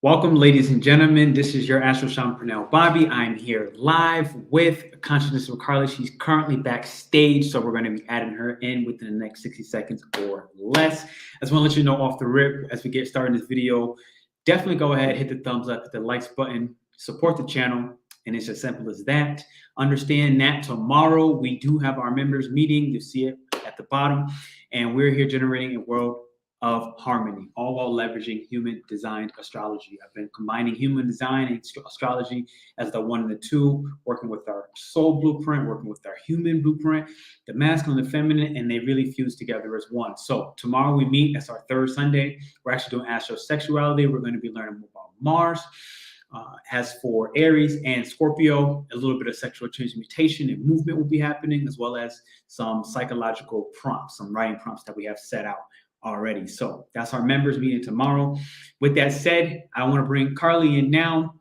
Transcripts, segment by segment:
Welcome, ladies and gentlemen. This is your AstroShaman Pernell Bobby. I'm here live with Consciousness with Carlie. She's currently backstage, so we're going to be adding her in within the next 60 seconds or less. I just want to let you know off the rip as we get started in this video, definitely go ahead, hit the thumbs up, hit the likes button, support the channel, and it's as simple as that. Understand that tomorrow we do have our members meeting. You see it at the bottom, and we're here generating a world of harmony, all while leveraging human designed astrology. I've been combining human design and astrology as the one and the two, working with our soul blueprint, working with our human blueprint, the masculine and the feminine, and they really fuse together as one. So tomorrow we meet. That's our third Sunday. We're actually doing astrosexuality. We're going to be learning more about Mars. As for Aries and Scorpio, a little bit of sexual transmutation and movement will be happening, as well as some psychological prompts, some writing prompts that we have set out already. So that's our members meeting tomorrow. With that said, I want to bring Carlie in now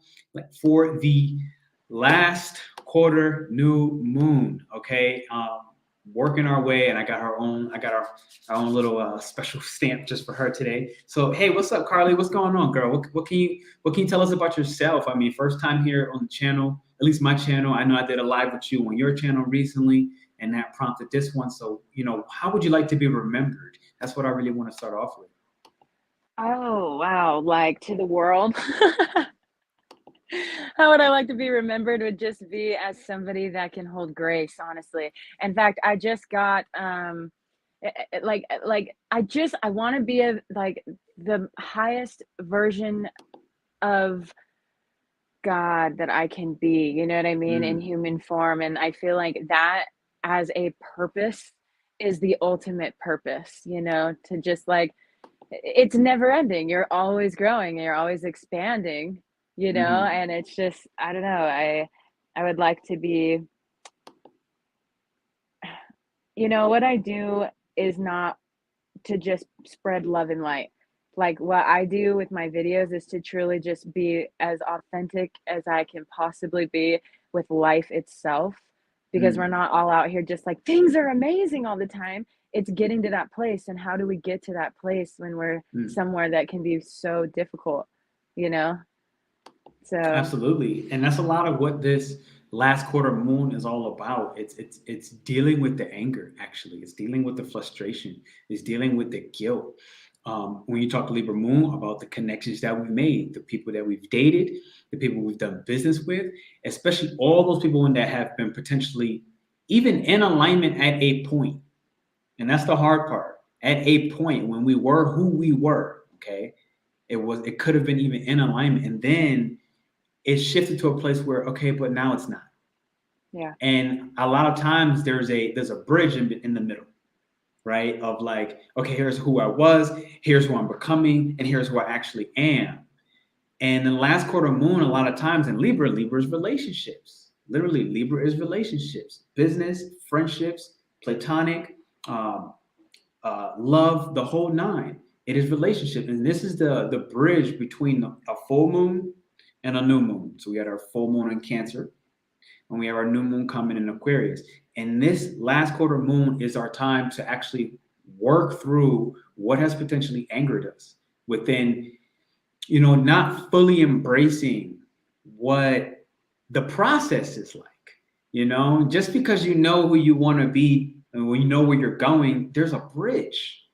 for the last quarter new moon. Okay. Working our way, and I got our own little special stamp just for her today. So hey, what's up, Carlie? What's going on, girl? What can you tell us about yourself? I mean, first time here on the channel, at least my channel. I know I did a live with you on your channel recently, and that prompted this one. So, how would you like to be remembered? That's what I really want to start off with. Oh, wow. Like to the world. How would I like to be remembered would just be as somebody that can hold grace, honestly. In fact, I just got I want to be the highest version of God that I can be, you know what I mean, in human form. And I feel like that as a purpose is the ultimate purpose, to just it's never ending. You're always growing, you're always expanding, and it's just, I don't know, I would like to be, what I do is not to just spread love and light. Like what I do with my videos is to truly just be as authentic as I can possibly be with life itself, because we're not all out here just like things are amazing all the time. It's getting to that place, and how do we get to that place when we're somewhere that can be so difficult, So Absolutely. And that's a lot of what this last quarter moon is all about. It's dealing with the anger, actually. It's dealing with the frustration. It's dealing with the guilt. When you talk to Libra moon about the connections that we've made, the people that we've dated, the people we've done business with, especially all those people that have been potentially even in alignment at a point. And that's the hard part. At a point when we were who we were, okay, it could have been even in alignment. And then it shifted to a place where, okay, but now it's not. Yeah. And a lot of times there's a bridge in the middle, right? Of like, okay, here's who I was, here's who I'm becoming, and here's who I actually am. And in the last quarter moon, a lot of times in Libra is relationships. Literally, Libra is relationships, business, friendships, platonic, love, the whole nine. It is relationship. And this is the bridge between a full moon and a new moon. So we had our full moon in Cancer, and we have our new moon coming in Aquarius. And this last quarter moon is our time to actually work through what has potentially angered us within, not fully embracing what the process is like. Just because you know who you want to be and when you know where you're going, there's a bridge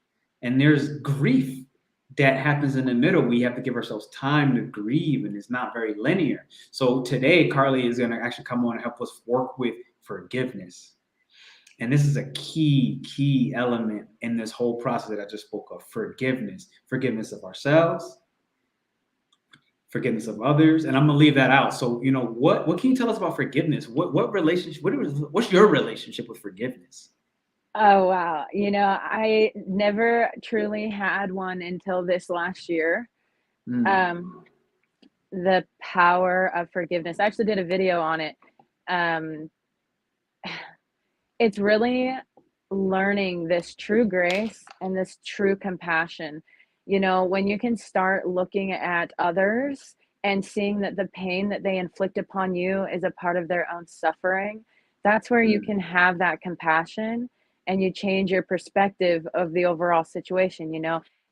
and there's grief that happens in the middle. We have to give ourselves time to grieve, and it's not very linear. So today, Carlie is going to actually come on and help us work with forgiveness. And this is a key element in this whole process that I just spoke of: forgiveness of ourselves, forgiveness of others. And I'm going to leave that out. So, what can you tell us about forgiveness? What relationship, what's your relationship with forgiveness? Oh, wow. I never truly had one until this last year. The power of forgiveness. I actually did a video on it. It's really learning this true grace and this true compassion. When you can start looking at others and seeing that the pain that they inflict upon you is a part of their own suffering, that's where you can have that compassion, and you change your perspective of the overall situation.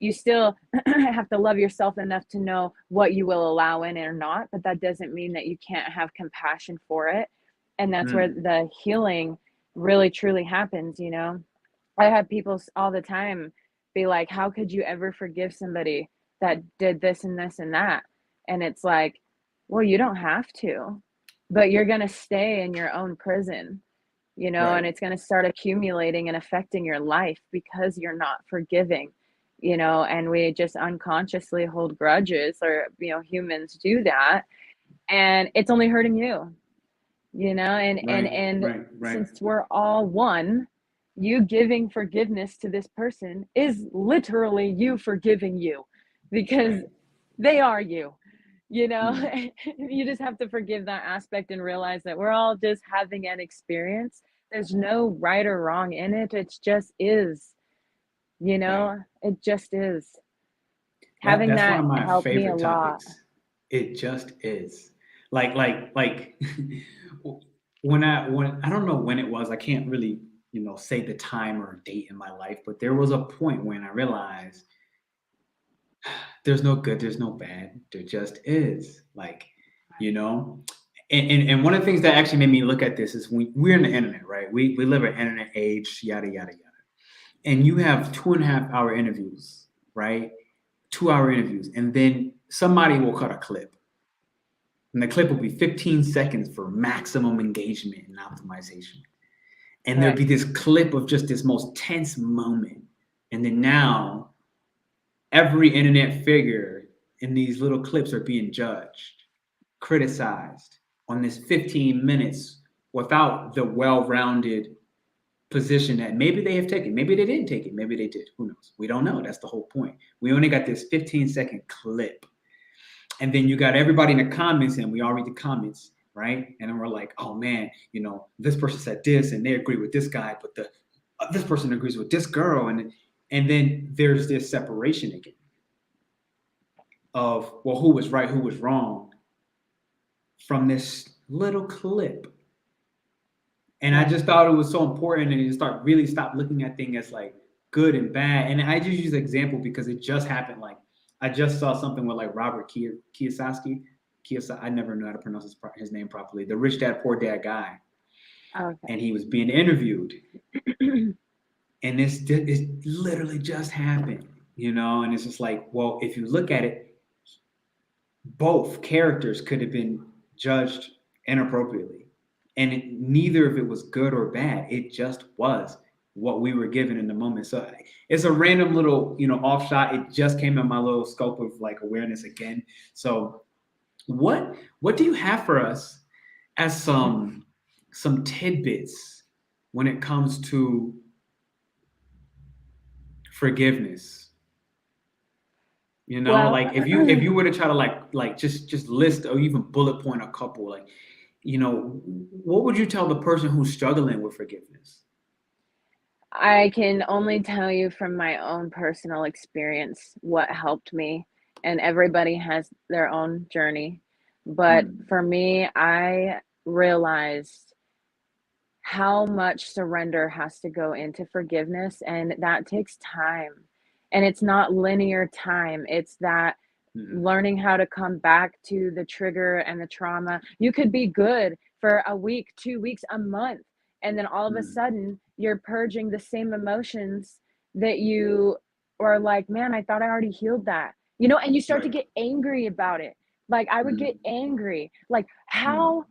you still have to love yourself enough to know what you will allow in or not, but that doesn't mean that you can't have compassion for it. And that's where the healing really truly happens, you know. I have people all the time be like, how could you ever forgive somebody that did this and this and that? And it's like, well, you don't have to, but you're going to stay in your own prison, you know, Right. and it's going to start accumulating and affecting your life because you're not forgiving, you know, and we just unconsciously hold grudges, or, you know, humans do that, and it's only hurting you know, Right. since we're all one, you giving forgiveness to this person is literally you forgiving you, because Right. they are you know. Mm. You just have to forgive that aspect and realize that we're all just having an experience. There's no right or wrong in it. It just is, you Right. know, it just is. Having That's one that of my helped me a favorite lot. topics. It just is. Like when I don't know when it was, I can't really, you know, say the time or date in my life, but there was a point when I realized there's no good, there's no bad, there just is. Like, you know, and one of the things that actually made me look at this is we're in the internet, right? We live an internet age, yada yada yada. And you have 2.5 hour interviews, right? 2 hour interviews, and then somebody will cut a clip. And the clip will be 15 seconds for maximum engagement and optimization. And there'll Right. be this clip of just this most tense moment. And then now every internet figure in these little clips are being judged, criticized on this 15 minutes without the well-rounded position that maybe they have taken. Maybe they didn't take it. Maybe they did. Who knows? We don't know. That's the whole point. We only got this 15-second clip. And then you got everybody in the comments, and we all read the comments, right? And then we're like, oh man, you know, this person said this, and they agree with this guy, but this person agrees with this girl, and then there's this separation again of, well, who was right, who was wrong from this little clip. And I Right. just thought it was so important, and you stop looking at things as like good and bad. And I just use an example because it just happened. Like I just saw something with like Robert Kiyosaki. I never knew how to pronounce his name properly. The Rich Dad Poor Dad guy, Okay. and he was being interviewed, and it literally just happened, you know. And it's just like, well, if you look at it, both characters could have been judged inappropriately, and neither of it was good or bad. It just was what we were given in the moment. So it's a random little, you know, off shot. It just came in my little scope of like awareness again. So what do you have for us as some tidbits when it comes to forgiveness? You know, Well, like if you were to try to like just list or even bullet point a couple, like, you know, what would you tell the person who's struggling with forgiveness? I can only tell you from my own personal experience what helped me, and everybody has their own journey. But Mm, for me, I realized how much surrender has to go into forgiveness, and that takes time. And it's not linear time. It's that mm, learning how to come back to the trigger and the trauma. You could be good for a week, 2 weeks, a month, and then all of a mm, sudden you're purging the same emotions that you are like, man, I thought I already healed that. You know, and you start to right. get angry about it. Like I would get Mm, angry. Like, mm, how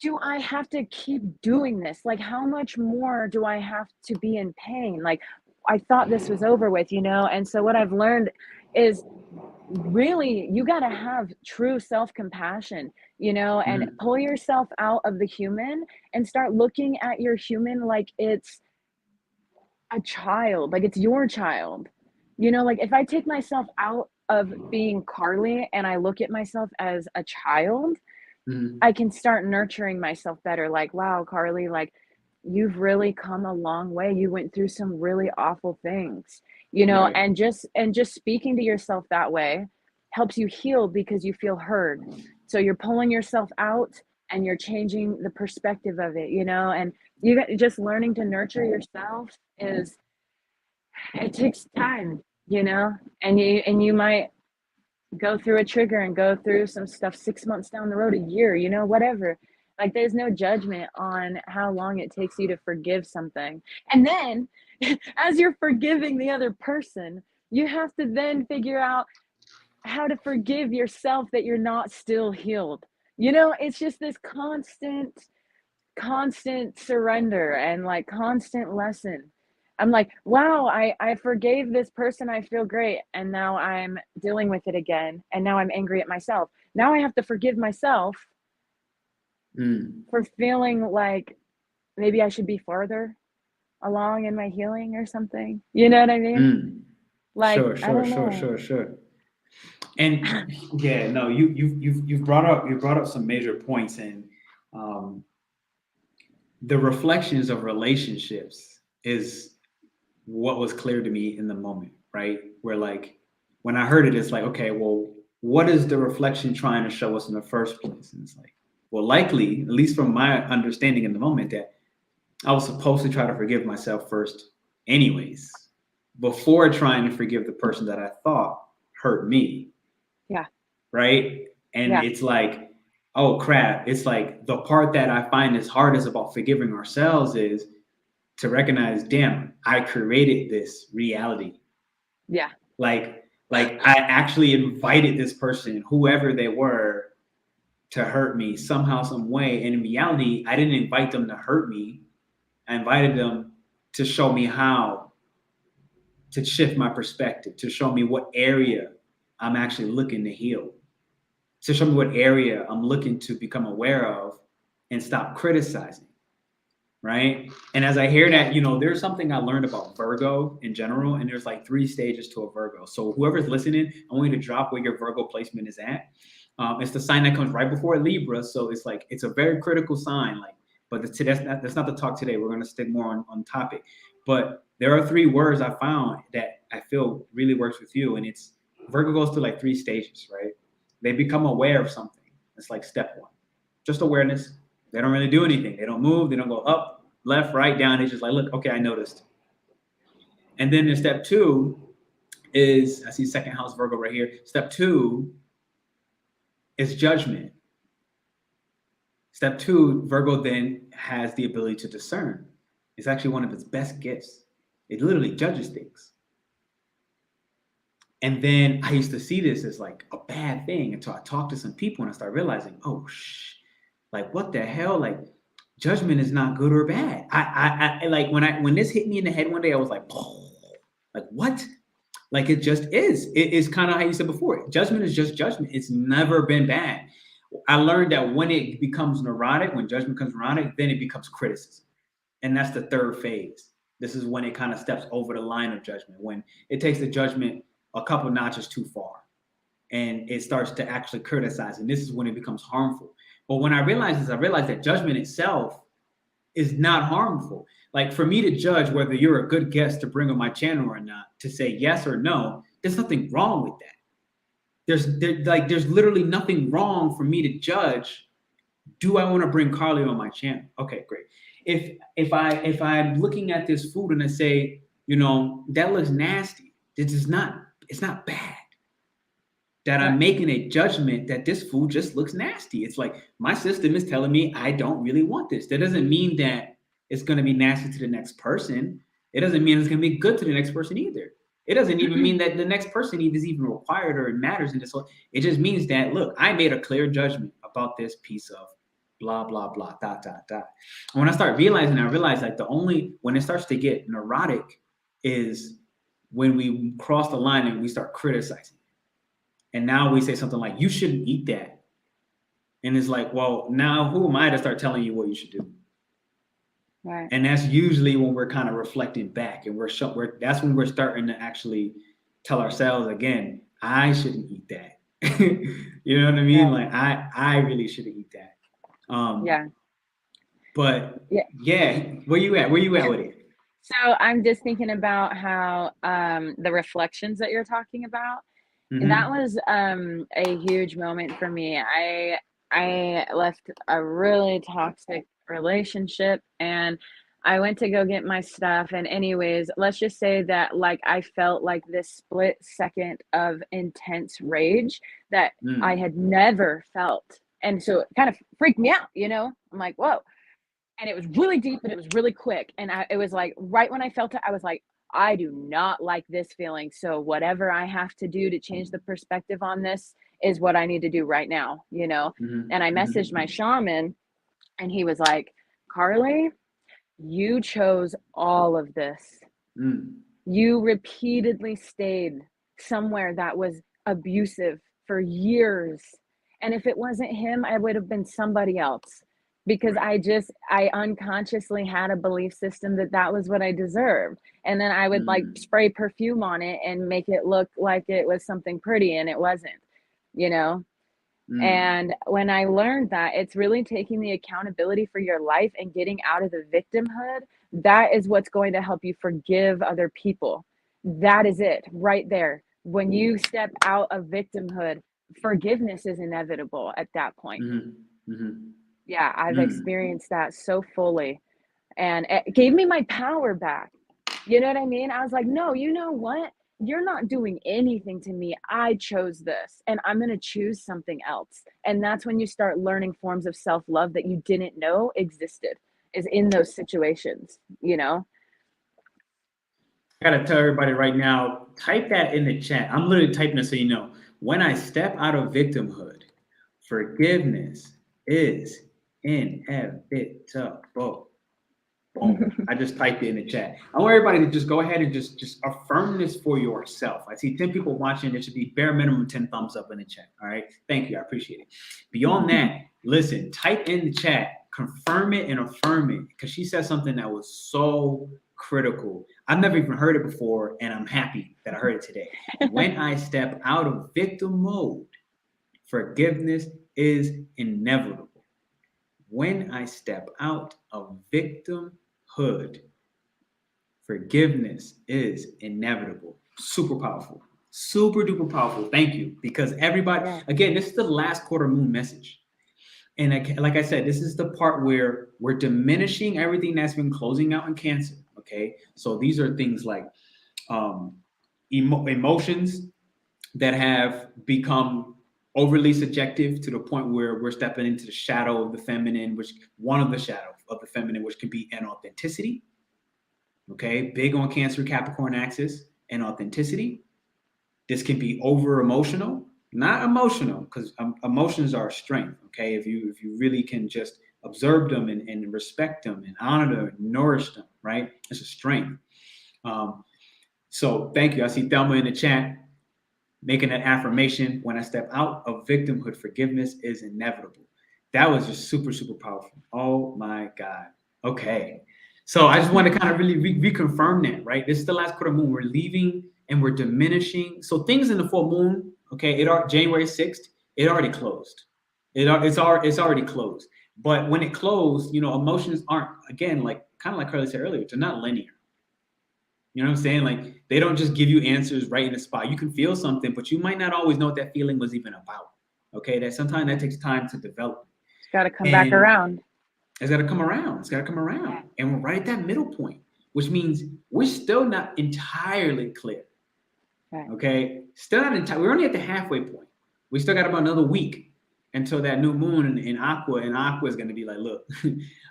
do I have to keep doing this? Like, how much more do I have to be in pain? Like, I thought this was over with, you know? And so, what I've learned is really you got to have true self-compassion, you know, and mm, pull yourself out of the human and start looking at your human like it's a child, like it's your child. You know, like if I take myself out of being Carlie and I look at myself as a child, mm, I can start nurturing myself better. Like, wow, Carlie, like you've really come a long way. You went through some really awful things, you know, right. and just speaking to yourself that way helps you heal because you feel heard. So you're pulling yourself out and you're changing the perspective of it, you know, and just learning to nurture yourself is, it takes time. you know, and you might go through a trigger and go through some stuff 6 months down the road, a year, you know, whatever. Like there's no judgment on how long it takes you to forgive something. And then as you're forgiving the other person, you have to then figure out how to forgive yourself that you're not still healed. You know, it's just this constant surrender and like constant lesson. I'm like, wow, I forgave this person. I feel great. And now I'm dealing with it again. And now I'm angry at myself. Now I have to forgive myself for feeling like maybe I should be farther along in my healing or something. You know what I mean? Like, I don't know. Sure. And yeah, no, you've brought up some major points, and the reflections of relationships is what was clear to me in the moment, right? Where like when I heard it, it's like, okay, well, what is the reflection trying to show us in the first place? And it's like, well, likely, at least from my understanding in the moment, that I was supposed to try to forgive myself first, anyways, before trying to forgive the person that I thought hurt me. Yeah. Right. And Yeah. it's like, oh crap. It's like the part that I find is hardest about forgiving ourselves is to recognize, damn, I created this reality. Yeah. Like I actually invited this person, whoever they were, to hurt me somehow, some way. And in reality, I didn't invite them to hurt me. I invited them to show me how to shift my perspective, to show me what area I'm actually looking to heal, to show me what area I'm looking to become aware of and stop criticizing. Right. And as I hear that, you know, there's something I learned about Virgo in general, and there's like 3 stages to a Virgo. So whoever's listening, I want you to drop where your Virgo placement is at. It's the sign that comes right before Libra. So it's like, it's a very critical sign. Like, but that's not the talk today. We're going to stick more on topic. But there are 3 words I found that I feel really works with you. And it's Virgo goes through like 3 stages, right? They become aware of something. It's like step 1, just awareness. They don't really do anything. They don't move. They don't go up, left, right, down. It's just like, look, okay, I noticed. And then in step 2 is, I see second house Virgo right here. Step 2 is judgment. Step 2, Virgo then has the ability to discern. It's actually one of its best gifts. It literally judges things. And then I used to see this as like a bad thing until I talked to some people and I started realizing, oh, like what the hell? Like judgment is not good or bad. I like when this hit me in the head one day, I was like, oh, like what? Like it just is. It is kind of how you said before. Judgment is just judgment. It's never been bad. I learned that when it becomes neurotic, when judgment becomes neurotic, then it becomes criticism. And that's the 3rd phase. This is when it kind of steps over the line of judgment, when it takes the judgment a couple notches too far and it starts to actually criticize. And this is when it becomes harmful. But when I realized this, I realized that judgment itself is not harmful. Like for me to judge whether you're a good guest to bring on my channel or not, to say yes or no, there's nothing wrong with that. There's literally nothing wrong for me to judge. Do I want to bring Carlie on my channel? Okay, great. If I'm looking at this food and I say, you know, that looks nasty, it's not bad. That I'm making a judgment that this food just looks nasty. It's like my system is telling me I don't really want this. That doesn't mean that it's going to be nasty to the next person. It doesn't mean it's going to be good to the next person either. It doesn't even mean that the next person is even required or it matters in this whole. It just means that, look, I made a clear judgment about this piece of blah, blah, blah, dot. And when I start realizing, I realize like when it starts to get neurotic is when we cross the line and we start criticizing. And now we say something like, you shouldn't eat that. And it's like, well, now who am I to start telling you what you should do? Right. And that's usually when we're kind of reflecting back and that's when we're starting to actually tell ourselves again, I shouldn't eat that. You know what I mean? Like I really shouldn't eat that. Yeah. But yeah, where you at with it? So I'm just thinking about how the reflections that you're talking about, and that was a huge moment for me. I left a really toxic relationship and I went to go get my stuff, and anyways, let's just say that like I felt like this split second of intense rage that I had never felt. And so it kind of freaked me out, you know? I'm like, whoa. And it was really deep and it was really quick. And it was like right when I felt it, I was like, I do not like this feeling. So whatever I have to do to change the perspective on this is what I need to do right now, you know? And I messaged my shaman and he was like, Carlie, you chose all of this. You repeatedly stayed somewhere that was abusive for years. And if it wasn't him, I would have been somebody else because I unconsciously had a belief system that that was what I deserved. And then I would like spray perfume on it and make it look like it was something pretty, and it wasn't, you know? And when I learned that it's really taking the accountability for your life and getting out of the victimhood, that is what's going to help you forgive other people. That is it right there. When you step out of victimhood, forgiveness is inevitable at that point. Yeah, I've experienced that so fully, and it gave me my power back. You know what I mean? I was like, no, you know what? You're not doing anything to me. I chose this, and I'm going to choose something else. And that's when you start learning forms of self-love that you didn't know existed, is in those situations, you know? I gotta tell everybody right now, type that in the chat. I'm literally typing it so you know. When I step out of victimhood, forgiveness is inevitable. Boom. I just typed it in the chat. I want everybody to just go ahead and just affirm this for yourself. I see 10 people watching. There should be bare minimum 10 thumbs up in the chat. All right. Thank you. I appreciate it. Beyond that, listen, type in the chat, confirm it and affirm it, because she said something that was so critical. I've never even heard it before, and I'm happy that I heard it today. When I step out of victim mode, forgiveness is inevitable. When I step out of victimhood, forgiveness is inevitable. Super powerful. Super duper powerful. Thank you. Because everybody, again, this is the last quarter moon message. And like I said, this is the part where we're diminishing everything that's been closing out in Cancer. Okay. So these are things like emotions that have become overly subjective to the point where we're stepping into the shadow of the feminine, which one of the shadows of the feminine, which can be inauthenticity. Okay, big on Cancer Capricorn axis, inauthenticity. This can be over emotional, not emotional, because emotions are a strength. Okay, if you really can just observe them and respect them and honor them, and nourish them, right? It's a strength. So thank you. I see Thelma in the chat making that affirmation. When I step out of victimhood, forgiveness is inevitable. That was just super, super powerful. Oh my God. Okay. So I just want to kind of really reconfirm that, right? This is the last quarter moon. We're leaving and we're diminishing. So things in the full moon, okay, January 6th, it already closed. It's already closed. But when it closed, you know, emotions aren't, again, like kind of like Carlie said earlier, they're not linear. You know what I'm saying? Like, they don't just give you answers right in the spot. You can feel something, but you might not always know what that feeling was even about. Okay, that sometimes that takes time to develop. It's got to come back around. It's got to come around. It's got to come around. And we're right at that middle point, which means we're still not entirely clear. Right. Okay, still not entirely. We're only at the halfway point. We still got about another week until that new moon in Aqua. And Aqua is going to be like, look,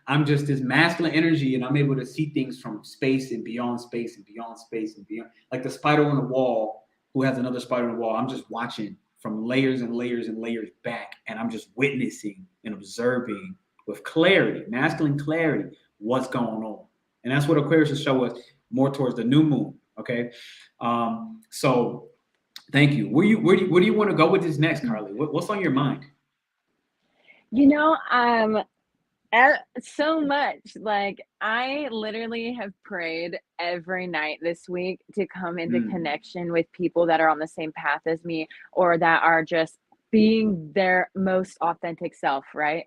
I'm just this masculine energy, and I'm able to see things from space and beyond space and beyond space and beyond. Like the spider on the wall who has another spider on the wall. I'm just watching from layers and layers and layers back, and I'm just witnessing and observing with clarity, masculine clarity, what's going on. And that's what Aquarius will show us more towards the new moon. Okay, so thank you. Where do you want to go with this next, Carlie? What's on your mind? You know, so much. Like, I literally have prayed every night this week to come into connection with people that are on the same path as me, or that are just being their most authentic self, right?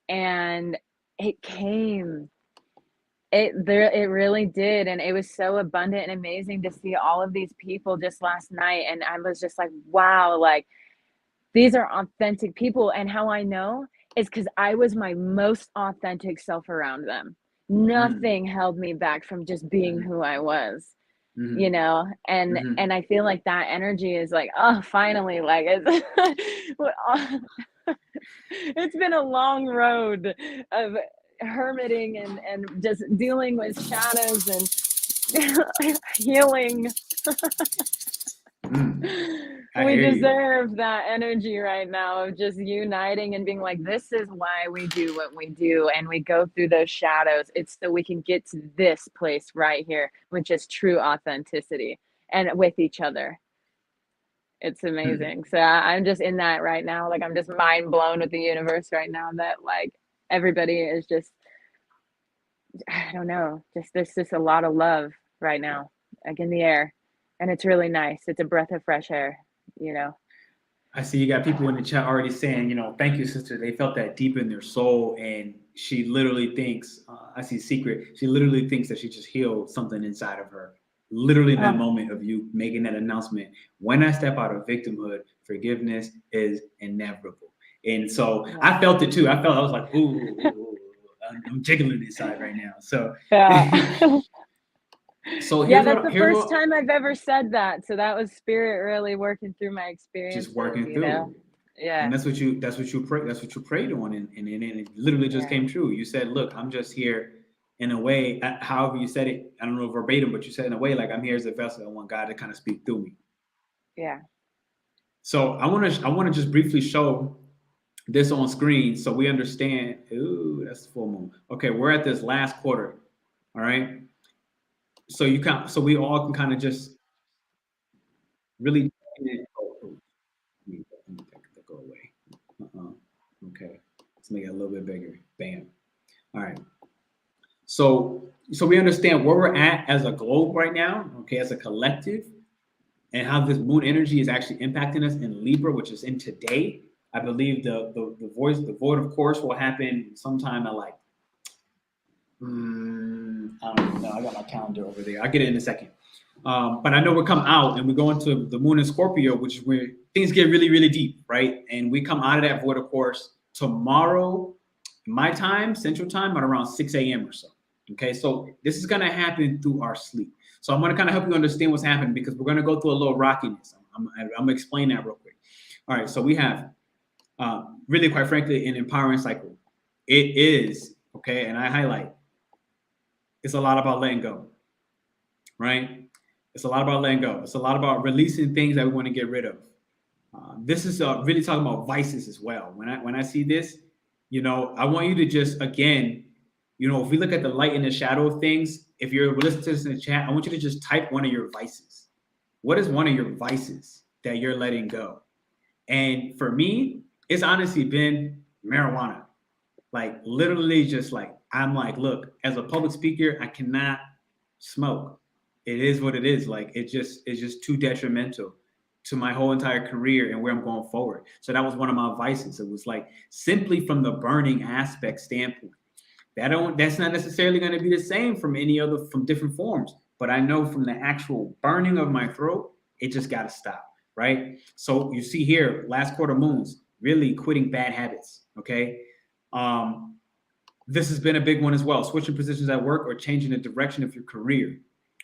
And it came. It really did, and it was so abundant and amazing to see all of these people just last night, and I was just like, wow, like, these are authentic people. And how I know is because I was my most authentic self around them. nothing held me back from just being who I was, you know? And I feel like that energy is like, oh, finally, like it's been a long road of hermiting and just dealing with shadows and healing. We deserve that energy right now of just uniting and being like, this is why we do what we do, and we go through those shadows. It's so we can get to this place right here, which is true authenticity and with each other. It's amazing. So I'm just in that right now. Like, I'm just mind blown with the universe right now that like everybody is just, I don't know, just there's just a lot of love right now, like in the air. And it's really nice. It's a breath of fresh air, you know. I see you got people in the chat already saying, you know, thank you, sister. They felt that deep in their soul. And she literally thinks, I see secret. She literally thinks that she just healed something inside of her. Literally that moment of you making that announcement. When I step out of victimhood, forgiveness is inevitable. And so I felt it too. I was like, ooh, I'm jiggling inside right now. So So yeah, that's the first time I've ever said that. So that was spirit really working through my experience. Just working through. Know? Yeah. And that's what you prayed on, and it literally just came true. You said, look, I'm just here in a way, however you said it, I don't know verbatim, but you said in a way like I'm here as a vessel. I want God to kind of speak through me. Yeah. So I want to just briefly show this on screen so we understand. Ooh, that's full moon. Okay, we're at this last quarter. All right. So we all can kind of just really go away. Okay, let's make it a little bit bigger. Bam. All right. So we understand where we're at as a globe right now, okay, as a collective, and how this moon energy is actually impacting us in Libra, which is in today. I believe the void of course will happen sometime at like I don't know. I got my calendar over there. I'll get it in a second. But I know we're coming out and we go into the moon in Scorpio, which is where things get really, really deep, right? And we come out of that void of course tomorrow, my time, Central Time, at around 6 a.m. or so. Okay, so this is going to happen through our sleep. So I'm going to kind of help you understand what's happening because we're going to go through a little rockiness. I'm going to explain that real quick. All right, so we have really, quite frankly, an empowering cycle. It is, okay, and I highlight, it's a lot about letting go, right? It's a lot about letting go. It's a lot about releasing things that we want to get rid of. This is really talking about vices as well. When I see this, you know, I want you to just, again, you know, if we look at the light and the shadow of things, if you're listening to this in the chat, I want you to just type one of your vices. What is one of your vices that you're letting go? And for me, it's honestly been marijuana. Like literally just like, I'm like, look, as a public speaker, I cannot smoke. It is what it is. Like it's just too detrimental to my whole entire career and where I'm going forward. So that was one of my vices. It was like simply from the burning aspect standpoint. That's not necessarily going to be the same from different forms. But I know from the actual burning of my throat, it just got to stop, right? So you see here, last quarter moons, really quitting bad habits, okay? This has been a big one as well. Switching positions at work or changing the direction of your career,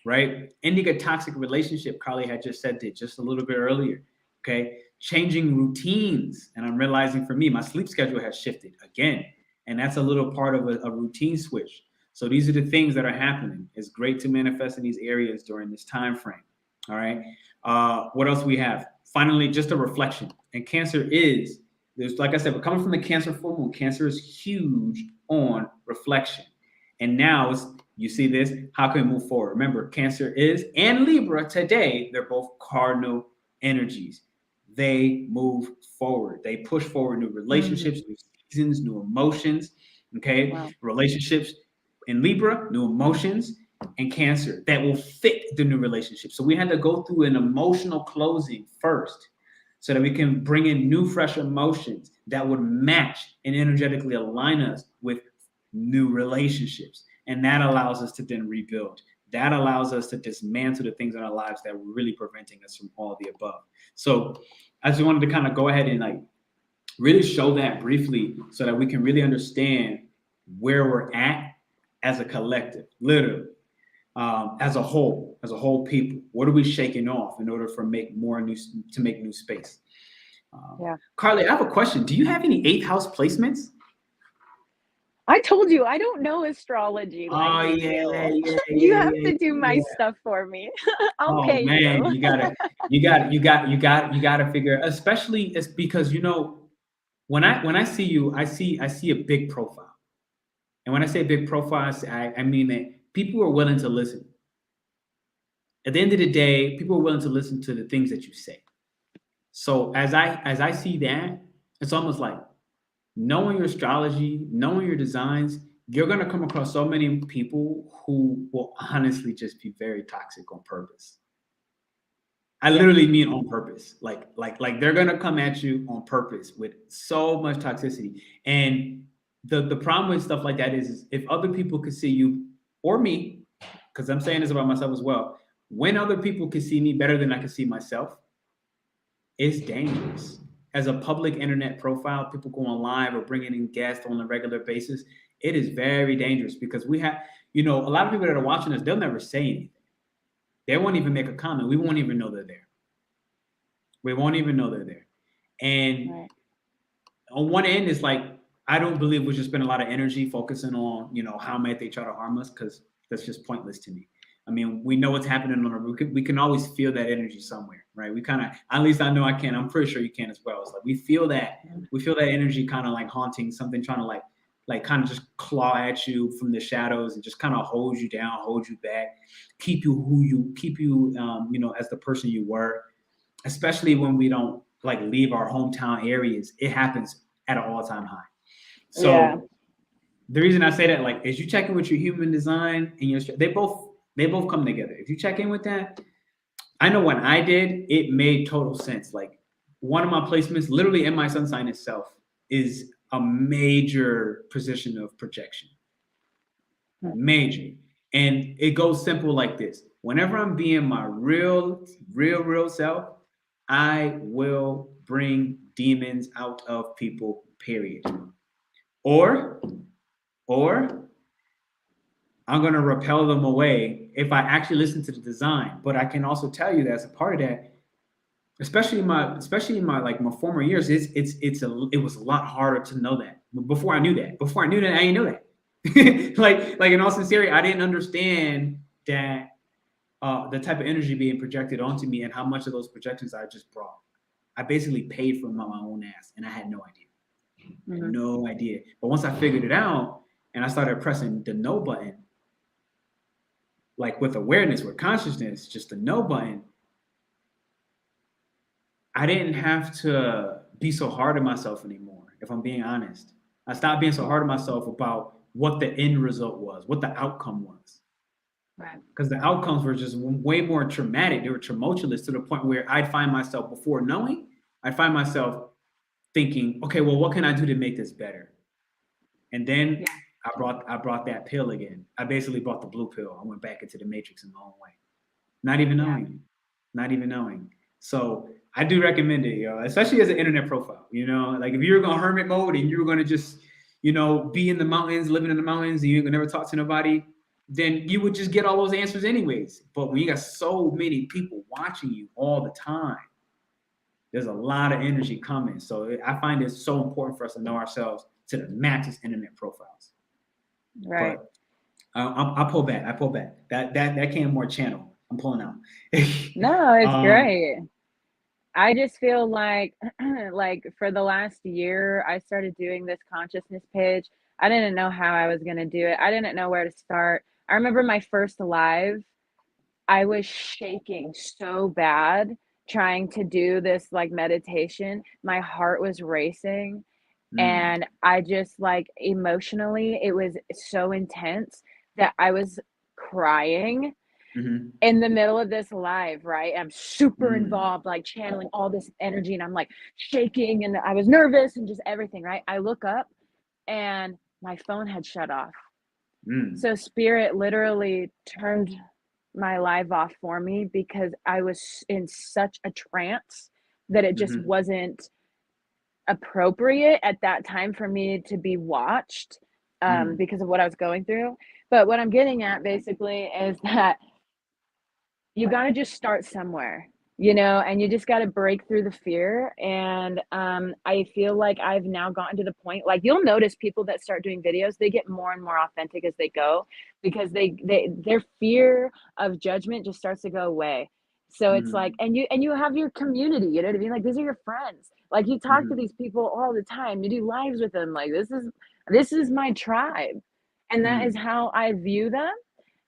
right? Ending a toxic relationship, Carlie had just said that just a little bit earlier, okay? Changing routines. And I'm realizing for me, my sleep schedule has shifted again. And that's a little part of a routine switch. So these are the things that are happening. It's great to manifest in these areas during this time frame, all right? What else we have? Finally, just a reflection. And Cancer there's, like I said, we're coming from the Cancer full moon. Cancer is huge on reflection. And now you see this, how can we move forward? Remember, Cancer and Libra today, they're both cardinal energies. They move forward. They push forward new relationships, new seasons, new emotions, okay? Wow. Relationships in Libra, new emotions, and Cancer that will fit the new relationship. So we had to go through an emotional closing first so that we can bring in new, fresh emotions that would match and energetically align us with new relationships. And that allows us to then rebuild. That allows us to dismantle the things in our lives that were really preventing us from all the above. So I just wanted to kind of go ahead and like really show that briefly so that we can really understand where we're at as a collective, literally, as a whole people? What are we shaking off in order to make new space? Carlie, I have a question. Do you have any 8th house placements? I told you I don't know astrology like you have to do my stuff for me. I'll pay man, you. you gotta figure, especially it's because when I see you, I see a big profile. And when I say big profile, I mean that people are willing to listen. At the end of the day, people are willing to listen to the things that you say. So as I see that, it's almost like knowing your astrology, knowing your designs, you're going to come across so many people who will honestly just be very toxic on purpose. I literally mean on purpose. Like they're going to come at you on purpose with so much toxicity. And the problem with stuff like that is if other people could see you or me, because I'm saying this about myself as well, when other people can see me better than I can see myself, it's dangerous. As a public internet profile, people going live or bringing in guests on a regular basis, it is very dangerous because we have, a lot of people that are watching us, they'll never say anything. They won't even make a comment. We won't even know they're there. We won't even know they're there. And on one end, it's like, I don't believe we should spend a lot of energy focusing on, how might they try to harm us, because that's just pointless to me. I mean, we know what's happening we can always feel that energy somewhere, right? We kind of, at least I know I can. I'm pretty sure you can as well. It's like we feel that energy kind of like haunting something, trying to like kind of just claw at you from the shadows and just kind of hold you down, hold you back, keep you as the person you were. Especially when we don't like leave our hometown areas, it happens at an all-time high. So the reason I say that, like, is you check in with your human design and they both come together. If you check in with that, I know when I did, it made total sense. Like one of my placements, literally in my sun sign itself, is a major position of projection. Major. And it goes simple like this. Whenever I'm being my real self, I will bring demons out of people, period. Or I'm going to repel them away if I actually listen to the design. But I can also tell you that as a part of that, especially in my like my former years, it was a lot harder to know that. Before I knew that, I didn't know that. like in all sincerity, I didn't understand that the type of energy being projected onto me and how much of those projections I just brought. I basically paid for my own ass, and I had no idea. No idea. But once I figured it out and I started pressing the no button, like with awareness, with consciousness, just the no button, I didn't have to be so hard on myself anymore, if I'm being honest. I stopped being so hard on myself about what the end result was, what the outcome was. Right. Because the outcomes were just way more traumatic. They were tumultuous to the point where I'd find myself, before knowing, I'd find myself thinking, okay, well, what can I do to make this better? And then I brought that pill again. I basically brought the blue pill. I went back into the matrix in my own way. Not even knowing. So I do recommend it, especially as an internet profile, like if you're going hermit mode and you're going to just, be in the mountains, living in the mountains, and you're going to never talk to nobody, then you would just get all those answers anyways. But when you got so many people watching you all the time, there's a lot of energy coming. So I find it so important for us to know ourselves to the max as internet profiles. Right. But I pull back. That came more channel. I'm pulling out. No, it's great. I just feel like for the last year, I started doing this consciousness page. I didn't know how I was going to do it. I didn't know where to start. I remember my first live, I was shaking so bad trying to do this like meditation. My heart was racing. And I just like emotionally, it was so intense that I was crying in the middle of this live, right? I'm super involved, like channeling all this energy, and I'm like shaking, and I was nervous and just everything, right? I look up and my phone had shut off. So spirit literally turned my live off for me because I was in such a trance that it just wasn't appropriate at that time for me to be watched because of what I was going through. But what I'm getting at basically is that you got to just start somewhere, you know, and you just got to break through the fear. And I feel like I've now gotten to the point, like you'll notice people that start doing videos, they get more and more authentic as they go, because their fear of judgment just starts to go away. So it's like, and you have your community, you know what I mean? Like these are your friends. Like you talk to these people all the time. You do lives with them. Like this is my tribe. And that is how I view them.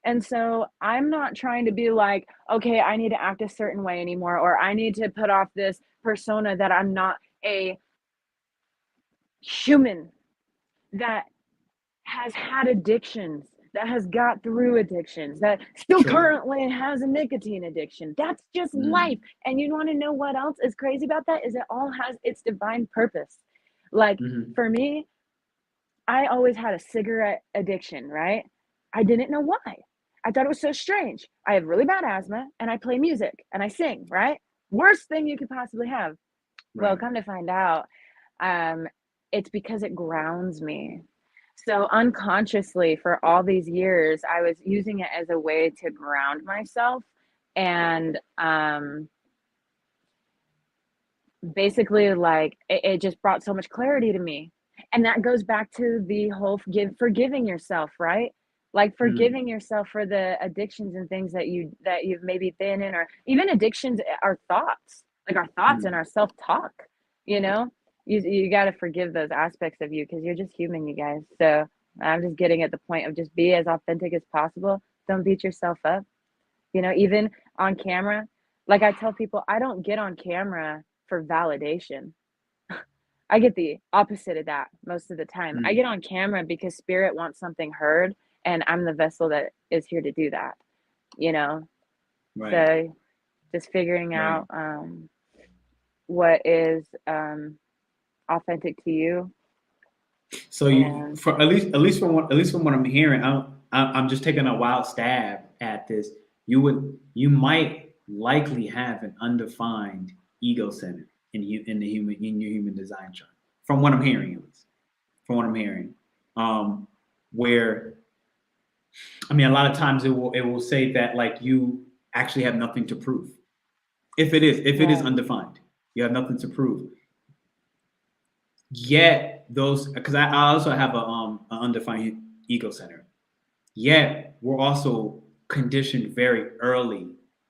And so I'm not trying to be like, okay, I need to act a certain way anymore, or I need to put off this persona that I'm not a human that has had addictions, that has got through addictions, that still currently has a nicotine addiction. That's just life. And you want to know what else is crazy about that? Is it all has its divine purpose. Like for me, I always had a cigarette addiction, right? I didn't know why. I thought it was so strange. I have really bad asthma and I play music and I sing, right? Worst thing you could possibly have. Right. Well, come to find out, it's because it grounds me. So unconsciously for all these years, I was using it as a way to ground myself. And basically like it just brought so much clarity to me. And that goes back to the whole forgiving yourself, right? Like forgiving yourself for the addictions and things that you've maybe been in, or even addictions are thoughts, like our thoughts and our self-talk, you know. You got to forgive those aspects of you, because you're just human, you guys. So I'm just getting at the point of just be as authentic as possible. Don't beat yourself up, you know, even on camera. Like I tell people, I don't get on camera for validation. I get the opposite of that most of the time. I get on camera because spirit wants something heard, and I'm the vessel that is here to do that, you know? Right. So just figuring out what is authentic to you. So you, for at least from what I'm hearing, I'm just taking a wild stab at this. You might likely have an undefined ego center in your human design chart. From what I'm hearing, at least. From what I'm hearing, where I mean, a lot of times it will say that like you actually have nothing to prove. If it is undefined, you have nothing to prove. Yet those, because I also have an undefined ego center. Yet we're also conditioned very early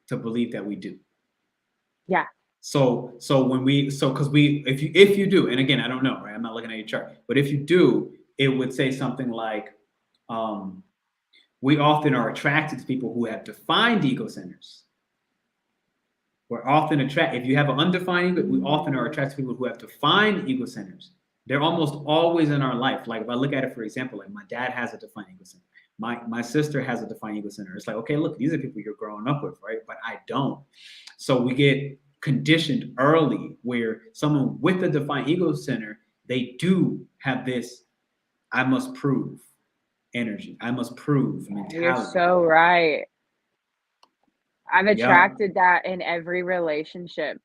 to believe that we do. Yeah. So because if you do, and again, I don't know, right? I'm not looking at your chart, but if you do, it would say something like, we often are attracted to people who have defined ego centers. We're often attracted, if you have an undefined ego, we often are attracted to people who have defined ego centers. They're almost always in our life. Like if I look at it, for example, like my dad has a defined ego center. My sister has a defined ego center. It's like, okay, look, these are people you're growing up with, right? But I don't. So we get conditioned early where someone with a defined ego center, they do have this I must prove energy. I must prove mentality. You're so right. I've attracted that in every relationship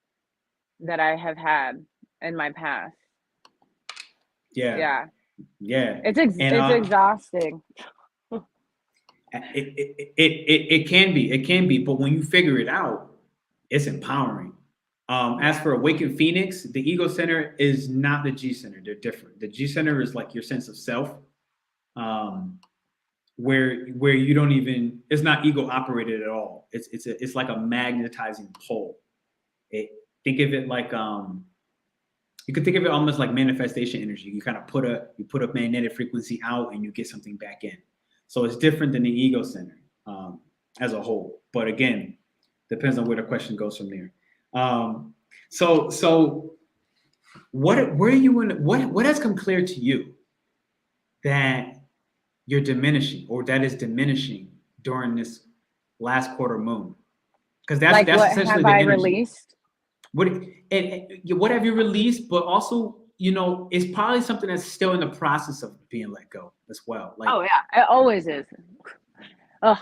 that I have had in my past. Yeah. It's exhausting. It can be, but when you figure it out, it's empowering. As for Awakened Phoenix, the ego center is not the G center. They're different. The G center is like your sense of self, where you don't even, it's not ego operated at all. It's like a magnetizing pole. Think of it like you could think of it almost like manifestation energy. You kind of put a magnetic frequency out and you get something back in. So it's different than the ego center as a whole. But again, depends on where the question goes from there. So what has come clear to you that you're diminishing, or that is diminishing during this last quarter moon? Because that's what essentially have the I energy. Released? What have you released? But also, you know, it's probably something that's still in the process of being let go as well. Like, oh yeah, it always is. Oh,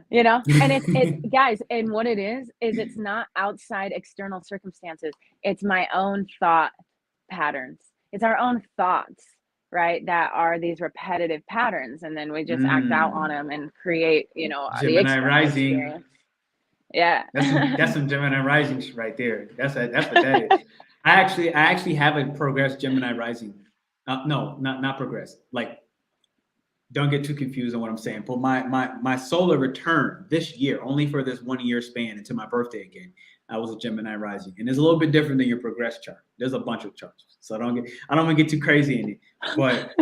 you know, and it's guys, and what it is it's not outside external circumstances. It's my own thought patterns. It's our own thoughts. right? That are these repetitive patterns, and then we just act out on Mm. them and create, you know, the Gemini external Rising. experience. Yeah. That's some Gemini Rising right there. That's what that is. I actually have a progressed Gemini Rising. No, not progressed. Like, don't get too confused on what I'm saying. But my solar return this year, only for this 1 year span until my birthday again. I was a Gemini Rising, and it's a little bit different than your progress chart. There's a bunch of charts, so I don't want to get too crazy in it. But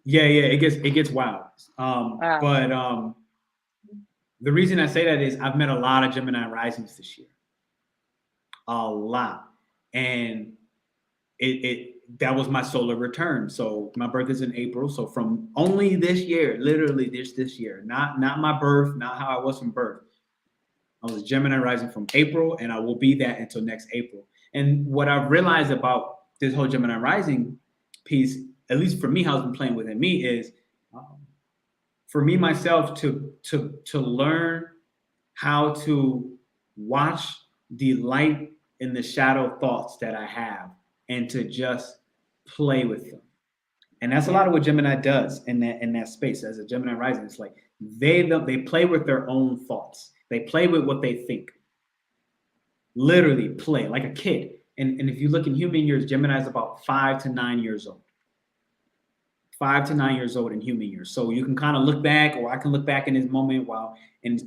yeah, it gets wild. Wow. But the reason I say that is I've met a lot of Gemini Risings this year, a lot, and it that was my solar return. So my birth is in April. So from only this year, literally this year, not my birth, not how I was from birth. I was Gemini Rising from April, and I will be that until next April. And what I've realized about this whole Gemini Rising piece, at least for me, how it's been playing within me, is for me myself to learn how to watch the light and the shadow thoughts that I have, and to just play with them. And that's a lot of what Gemini does in that space. As a Gemini Rising, it's like they play with their own thoughts. They play with what they think. Literally play like a kid. And if you look in human years, Gemini is about 5 to 9 years old. 5 to 9 years old in human years. So you can kind of look back, or I can look back in this moment and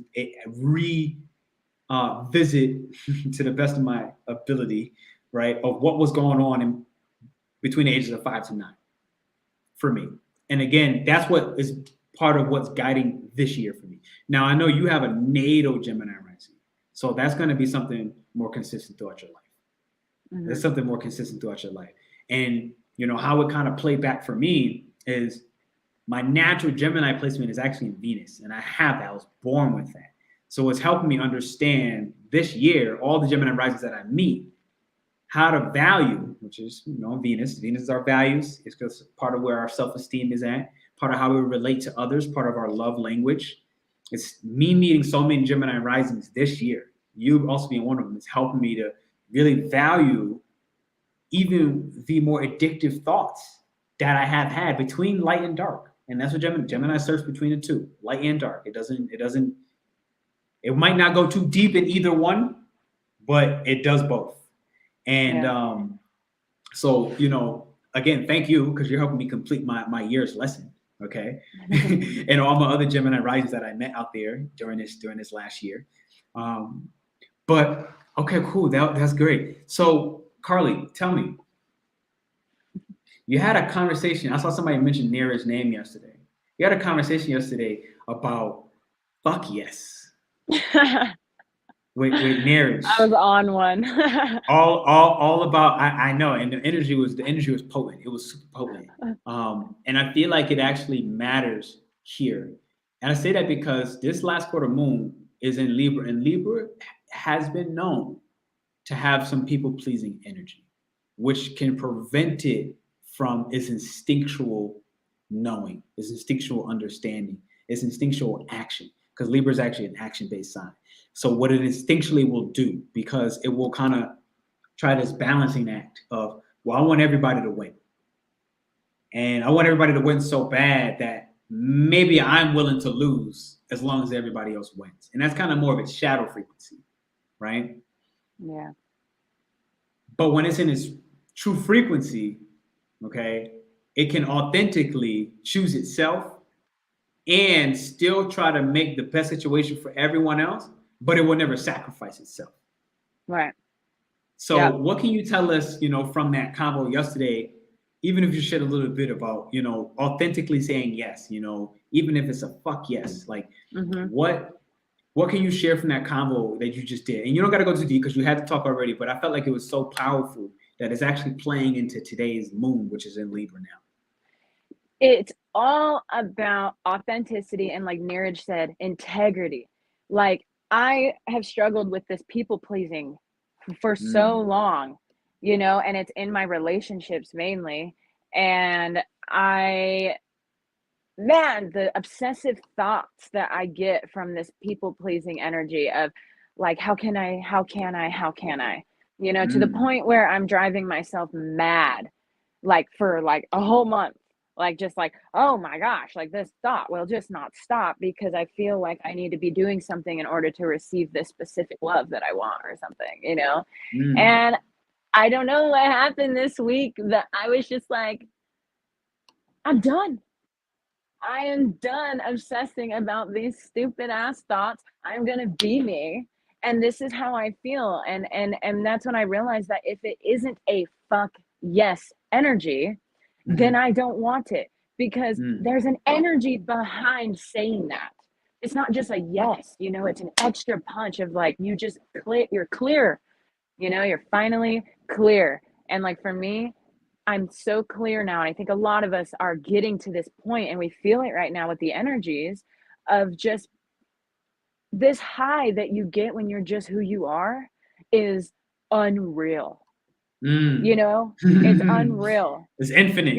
visit to the best of my ability, right, of what was going on between the ages of 5 to 9 for me. And again, that's what is part of what's guiding this year for me. Now, I know you have a natal Gemini rising, so that's going to be something more consistent throughout your life. Mm-hmm. There's something more consistent throughout your life. And, you know, how it kind of played back for me is my natural Gemini placement is actually in Venus, and I have that. I was born with that. So it's helping me understand this year, all the Gemini risings that I meet, how to value, which is, you know, Venus. Venus is our values. It's just part of where our self-esteem is at, part of how we relate to others, part of our love language. It's me meeting so many Gemini risings this year. You also being one of them. It's helping me to really value even the more addictive thoughts that I have had between light and dark. And that's what Gemini surfs between the two, light and dark. It might not go too deep in either one, but it does both. And so, you know, again, thank you, because you're helping me complete my year's lesson. Okay. And all my other Gemini risings that I met out there during this last year. But okay, cool. That's great. So Carlie, tell me, you had a conversation. I saw somebody mention Nira's name yesterday. You had a conversation yesterday about fuck yes. with Narish. I was on one. all about I know, and the energy was potent. It was super potent. And I feel like it actually matters here. And I say that because this last quarter moon is in Libra, and Libra has been known to have some people-pleasing energy, which can prevent it from its instinctual knowing, its instinctual understanding, its instinctual action, because Libra is actually an action-based sign. So what it instinctually will do, because it will kind of try this balancing act of, well, I want everybody to win. And I want everybody to win so bad that maybe I'm willing to lose as long as everybody else wins. And that's kind of more of its shadow frequency, right? Yeah. But when it's in its true frequency, okay, it can authentically choose itself and still try to make the best situation for everyone else, but it will never sacrifice itself. Right. So what can you tell us, you know, from that convo yesterday, even if you shared a little bit about, you know, authentically saying yes, you know, even if it's a fuck yes, like what can you share from that convo that you just did? And you don't got to go too deep because you had to talk already, but I felt like it was so powerful that it's actually playing into today's moon, which is in Libra now. It's all about authenticity and, like Neeraj said, integrity. Like, I have struggled with this people pleasing for so long, you know, and it's in my relationships mainly. And the obsessive thoughts that I get from this people pleasing energy of like, how can I, you know, to the point where I'm driving myself mad, like for like a whole month, Like, just like, oh my gosh, like this thought will just not stop because I feel like I need to be doing something in order to receive this specific love that I want or something, you know? Mm. And I don't know what happened this week that I was just like, I'm done. I am done obsessing about these stupid ass thoughts. I'm gonna be me. And this is how I feel. And that's when I realized that if it isn't a fuck yes energy, then I don't want it, because there's an energy behind saying that. It's not just a yes, you know, it's an extra punch of like, you just you're clear, you know, you're finally clear. And like for me, I'm so clear now. And I think a lot of us are getting to this point, and we feel it right now with the energies of just this high that you get when you're just who you are is unreal. You know, it's unreal. It's infinite.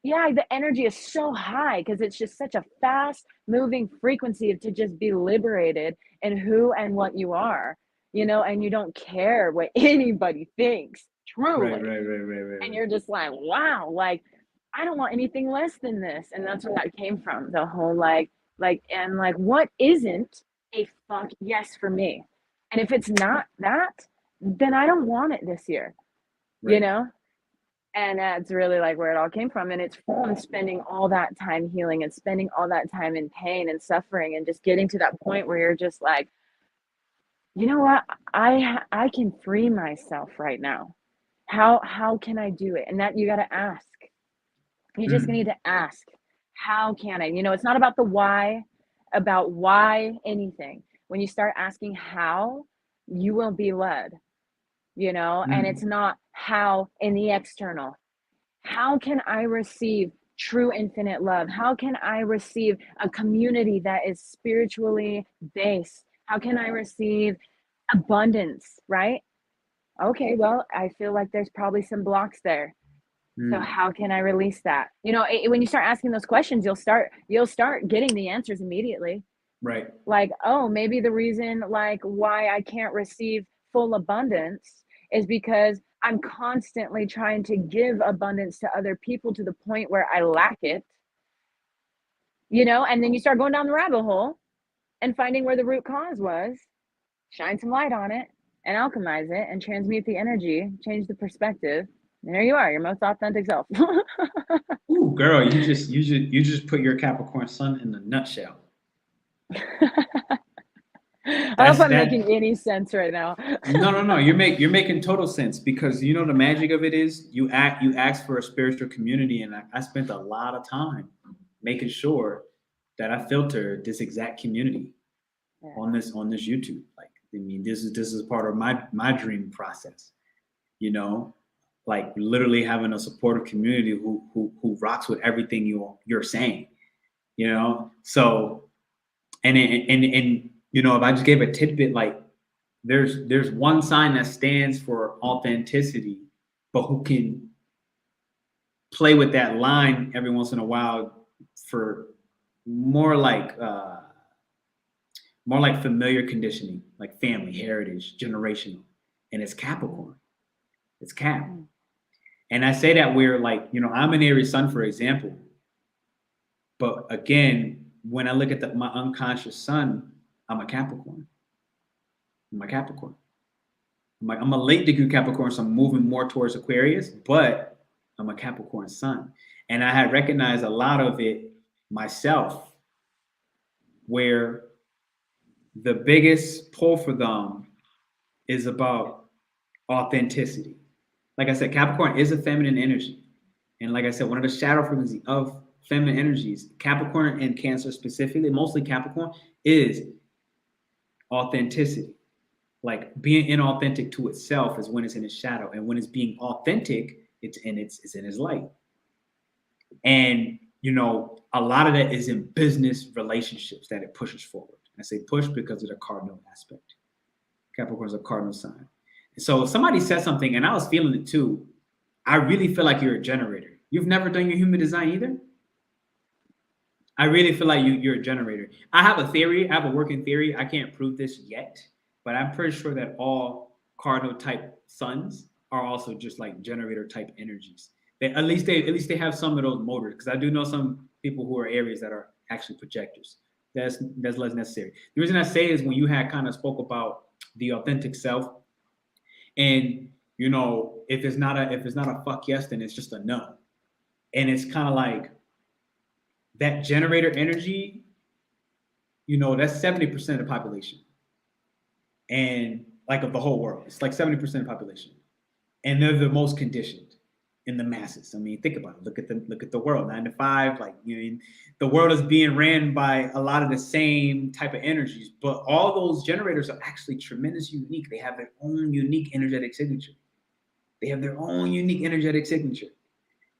Yeah, the energy is so high because it's just such a fast moving frequency to just be liberated in who and what you are, you know, and you don't care what anybody thinks, truly. Right. And you're just like, wow, like, I don't want anything less than this. And that's where that came from. The whole and like, what isn't a fuck yes for me? And if it's not that, then I don't want it this year, you know? And that's really like where it all came from. And it's from spending all that time healing and spending all that time in pain and suffering and just getting to that point where you're just like, you know what? I can free myself right now. How can I do it? And that you got to ask. You just need to ask. How can I? You know, it's not about the why, about why anything. When you start asking how, you will be led, you know, and it's not how in the external. How can I receive true infinite love? How can I receive a community that is spiritually based? How can I receive abundance, right? Okay, well, I feel like there's probably some blocks there. So how can I release that? You know, when you start asking those questions, you'll start getting the answers immediately. Right. Like, oh, maybe the reason like why I can't receive full abundance is because I'm constantly trying to give abundance to other people to the point where I lack it. You know, and then you start going down the rabbit hole and finding where the root cause was, shine some light on it and alchemize it and transmute the energy, change the perspective. And there you are, your most authentic self. Ooh, girl, you just put your Capricorn sun in a nutshell. I don't know if I'm making any sense right now. No. You're making total sense, because you know the magic of it is you ask for a spiritual community, and I spent a lot of time making sure that I filter this exact community on this YouTube. Like, I mean, this is part of my dream process. You know, like literally having a supportive community who rocks with everything you're saying. You know, so and you know, if I just gave a tidbit, like there's one sign that stands for authenticity, but who can play with that line every once in a while for more like familiar conditioning, like family, heritage, generational, and it's Capricorn. It's Cap. And I say that we're like, you know, I'm an Aries sun, for example, but again, when I look at my unconscious sun, I'm a Capricorn. I'm a late degree Capricorn, so I'm moving more towards Aquarius, but I'm a Capricorn sun. And I had recognized a lot of it myself, where the biggest pull for them is about authenticity. Like I said, Capricorn is a feminine energy. And like I said, one of the shadow frequencies of feminine energies, Capricorn and Cancer specifically, mostly Capricorn, is authenticity. Like being inauthentic to itself is when it's in its shadow, and when it's being authentic, it's in its light. And you know, a lot of that is in business relationships that it pushes forward. I say push because of the cardinal aspect. Capricorn is a cardinal sign. And so somebody said something, and I was feeling it too. I really feel like you're a generator. You've never done your human design either? I really feel like you're a generator. I have a theory. I have a working theory. I can't prove this yet, but I'm pretty sure that all cardinal type suns are also just like generator type energies. At least they have some of those motors, because I do know some people who are Aries that are actually projectors. That's less necessary. The reason I say is when you had kind of spoke about the authentic self, and you know, if it's not a fuck yes, then it's just a no. And it's kind of like that generator energy, you know, that's 70% of the population. And like of the whole world. It's like 70% of the population. And they're the most conditioned in the masses. I mean, think about it. Look at the world, 9 to 5. Like, you know, the world is being ran by a lot of the same type of energies, but all those generators are actually tremendously unique. They have their own unique energetic signature.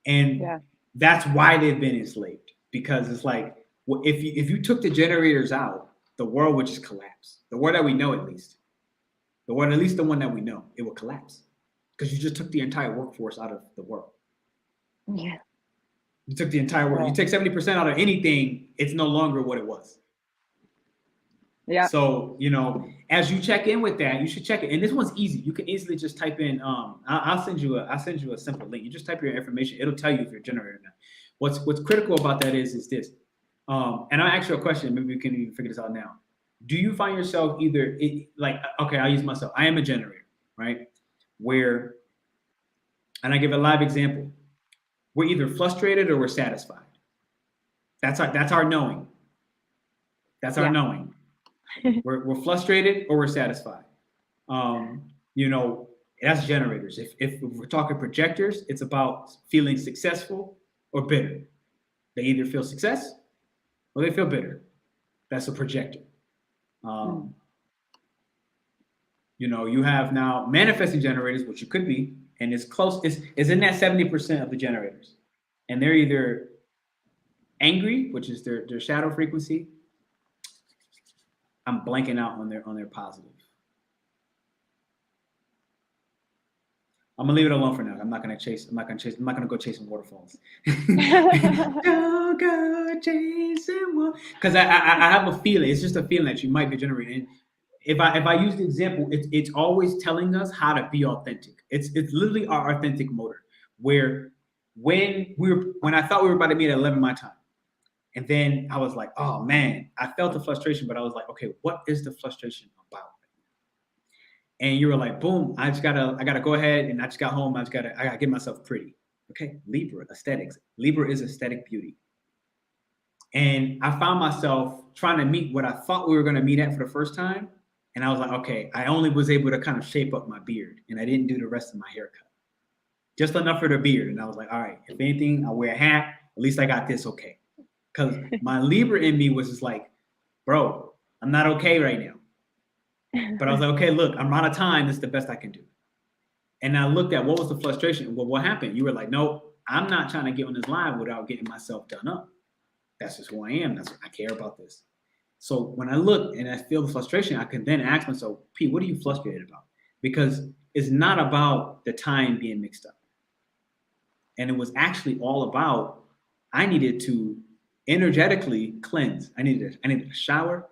And that's why they've been enslaved, because it's like, well, if you took the generators out, the world would just collapse. The world that we know, at least the one that we know, it will collapse. Because you just took the entire workforce out of the world. Yeah. You took the entire world. You take 70% out of anything, it's no longer what it was. Yeah. So, you know, as you check in with that, you should check it. And this one's easy. You can easily just type in, I'll send you a simple link. You just type your information. It'll tell you if you're a generator or not. What's critical about that is this. And I'll ask you a question. Maybe we can even figure this out now. Do you find yourself either okay, I'll use myself. I am a generator, right? Where, and I give a live example, we're either frustrated or we're satisfied. That's our knowing. That's our knowing. We're frustrated or we're satisfied. You know, that's generators. If we're talking projectors, it's about feeling successful or bitter. They either feel success or they feel bitter. That's a projector. You know, you have now manifesting generators, which you could be, and it's close, is in that 70% of the generators. And they're either angry, which is their shadow frequency. I'm blanking out on their positive. I'm gonna leave it alone for now. I'm not gonna go chasing waterfalls. Don't go chasing waterfalls. Because I have a feeling. It's just a feeling that you might be generating. If I use the example, it's always telling us how to be authentic. It's literally our authentic motor. Where when I thought we were about to meet at 11 my time, and then I was like, oh man, I felt the frustration, but I was like, okay, what is the frustration about? And you were like, boom, I gotta go ahead, and I just got home. I gotta get myself pretty. Okay, Libra Aesthetics. Libra is aesthetic beauty. And I found myself trying to meet what I thought we were gonna meet at for the first time. And I was like, okay, I only was able to kind of shape up my beard, and I didn't do the rest of my haircut. Just enough for the beard. And I was like, all right, if anything, I'll wear a hat. At least I got this okay. Because my Libra in me was just like, bro, I'm not okay right now. But I was like, okay, look, I'm out of time. This is the best I can do. And I looked at what was the frustration. Well, what happened? You were like, no, I'm not trying to get on this live without getting myself done up. That's just who I am. That's what I care about this. So when I look and I feel the frustration, I can then ask myself, Pete, what are you frustrated about? Because it's not about the time being mixed up. And it was actually all about, I needed to energetically cleanse. I needed a shower.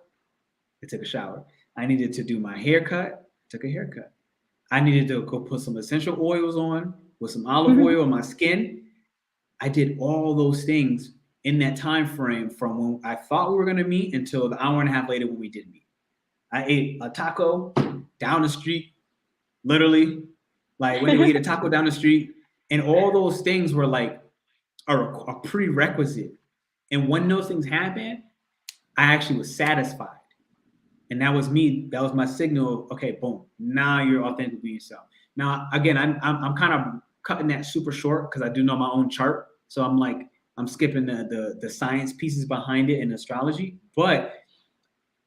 I took a shower. I needed to do my haircut. I took a haircut. I needed to go put some essential oils on with some olive oil on my skin. I did all those things in that time frame from when I thought we were going to meet until the hour and a half later when we did meet. I ate a taco down the street, literally. Like when we ate a taco down the street, and all those things were like a prerequisite. And when those things happened, I actually was satisfied. And that was me. That was my signal of, okay, boom, now you're authentically yourself. Now, again, I'm kind of cutting that super short because I do know my own chart. So I'm skipping the science pieces behind it in astrology. But,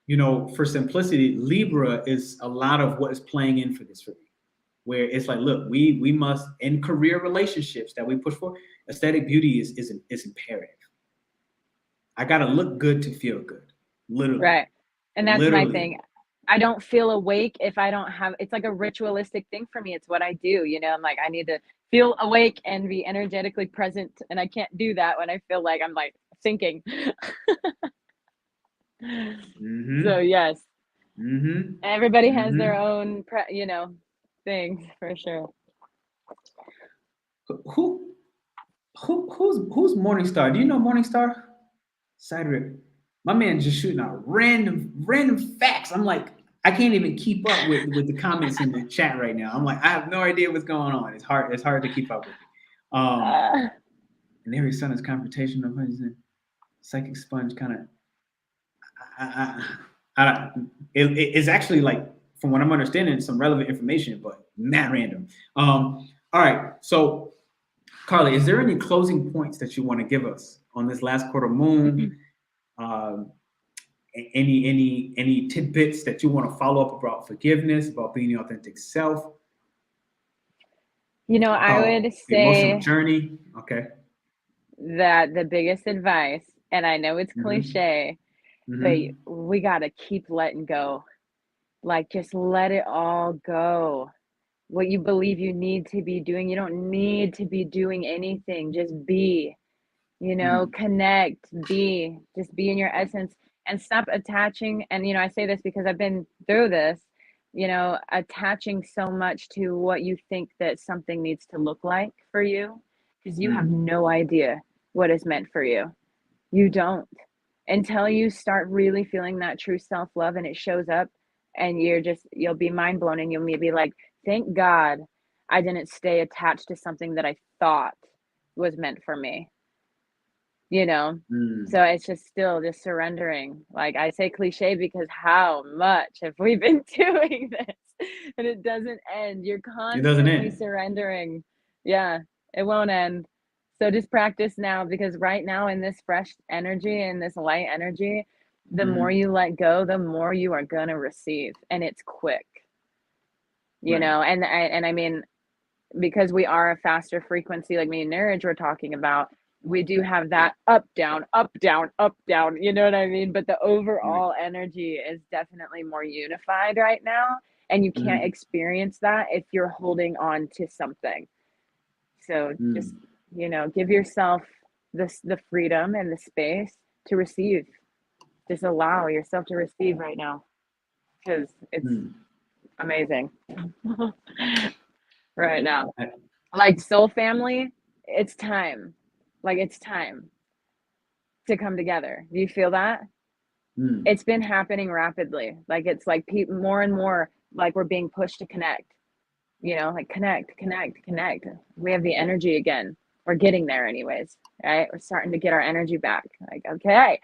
you know, for simplicity, Libra is a lot of what is playing in for this for me. Where it's like, look, we must, in career relationships that we push for, aesthetic beauty is imperative. I got to look good to feel good. Literally. Right. And that's my thing. I don't feel awake if I don't have, it's like a ritualistic thing for me. It's what I do. You know, I'm like, I need to feel awake and be energetically present. And I can't do that when I feel like I'm like sinking. So yes. Everybody has their own, things for sure. Who's Morningstar? Do you know Morningstar? Side rip. My man just shooting out random facts. I'm like, I can't even keep up with the comments in the chat right now. I'm like, I have no idea what's going on. It's hard to keep up with it. And Aries Sun is confrontational. Psychic sponge kind of. It's actually like, from what I'm understanding, some relevant information, but not random. All right, so Carlie, is there any closing points that you want to give us on this last quarter moon? Any tidbits that you want to follow up about forgiveness, about being the authentic self? You know, I would say emotional journey. Okay. That the biggest advice, and I know it's cliche, but we got to keep letting go. Like, just let it all go. What you believe you need to be doing, you don't need to be doing anything. Just be, connect, just be in your essence, and stop attaching. And, I say this because I've been through this, attaching so much to what you think that something needs to look like for you, because you have no idea what is meant for you. You don't, until you start really feeling that true self-love and it shows up, and you'll be mind blown, and you'll be like, thank God I didn't stay attached to something that I thought was meant for me. So it's just still just surrendering. Like, I say cliche because how much have we been doing this? And it doesn't end. You're constantly surrendering. Yeah, it won't end. So just practice now, because right now, in this fresh energy and this light energy, the more you let go, the more you are gonna receive, and it's quick. And I mean, because we are a faster frequency, like me and Niraj were talking about, we do have that up, down, up, down, up, down, you know what I mean? But the overall energy is definitely more unified right now, and you can't experience that if you're holding on to something. So just, give yourself the freedom and the space to receive. Just allow yourself to receive right now, because it's amazing right now. Like soul family, it's time. Like, it's time to come together. Do you feel that? It's been happening rapidly. Like, it's like more and more, like, we're being pushed to connect, like connect. We have the energy again. We're getting there anyways, right? We're starting to get our energy back. Like, okay.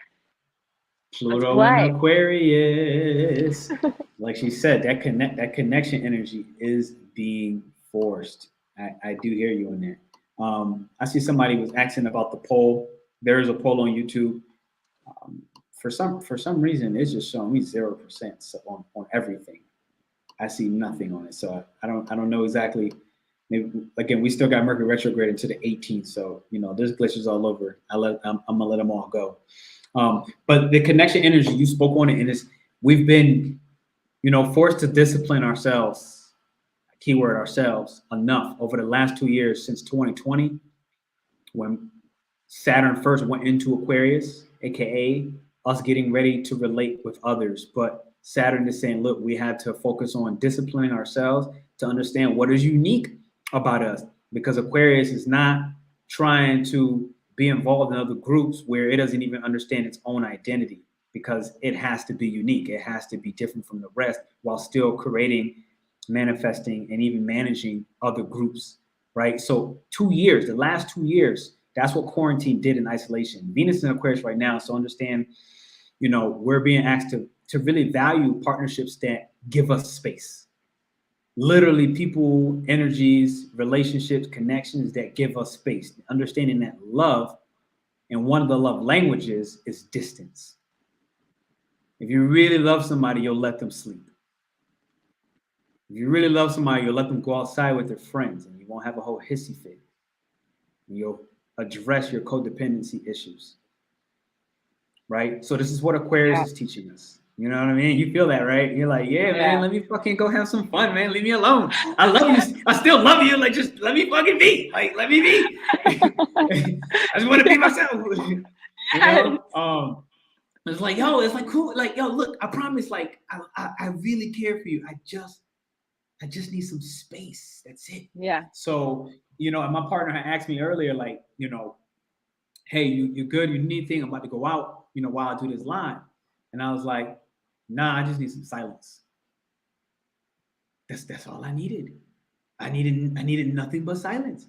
Pluto in Aquarius. Like she said, that connection energy is being forced. I do hear you in there. I see somebody was asking about the poll. There is a poll on YouTube. For some reason, it's just showing me 0% on everything. I see nothing on it, so I don't know exactly. Maybe, again, we still got Mercury Retrograde into the 18th, so there's glitches all over. I'm gonna let them all go. But the connection energy, you spoke on it, and we've been, forced to discipline ourselves. Keyword ourselves enough over the last 2 years, since 2020, when Saturn first went into Aquarius, aka us getting ready to relate with others. But Saturn is saying, look, we had to focus on disciplining ourselves to understand what is unique about us, because Aquarius is not trying to be involved in other groups where it doesn't even understand its own identity, because it has to be unique. It has to be different from the rest, while still creating, manifesting, and even managing other groups, right? So the last 2 years, that's what quarantine did in isolation. Venus in Aquarius right now, so understand, we're being asked to really value partnerships that give us space. Literally, people, energies, relationships, connections that give us space. Understanding that love, and one of the love languages, is distance. If you really love somebody, you'll let them sleep. If you really love somebody, you'll let them go outside with their friends, and you won't have a whole hissy fit. You'll address your codependency issues, right? So this is what Aquarius is teaching us. You know what I mean? You feel that, right? You're like, man, let me fucking go have some fun, man. Leave me alone. I love you. I still love you. Like, just let me fucking be. Like, let me be. I just want to be myself. It's like, it's like cool. Like, look, I promise. Like, I really care for you. I just need some space. That's it. Yeah. So you know, and my partner had asked me earlier, like, you know, hey, you good? You need anything? I'm about to go out, you know, while I do this line. And I was like, nah, I just need some silence. That's all I needed. I needed nothing but silence.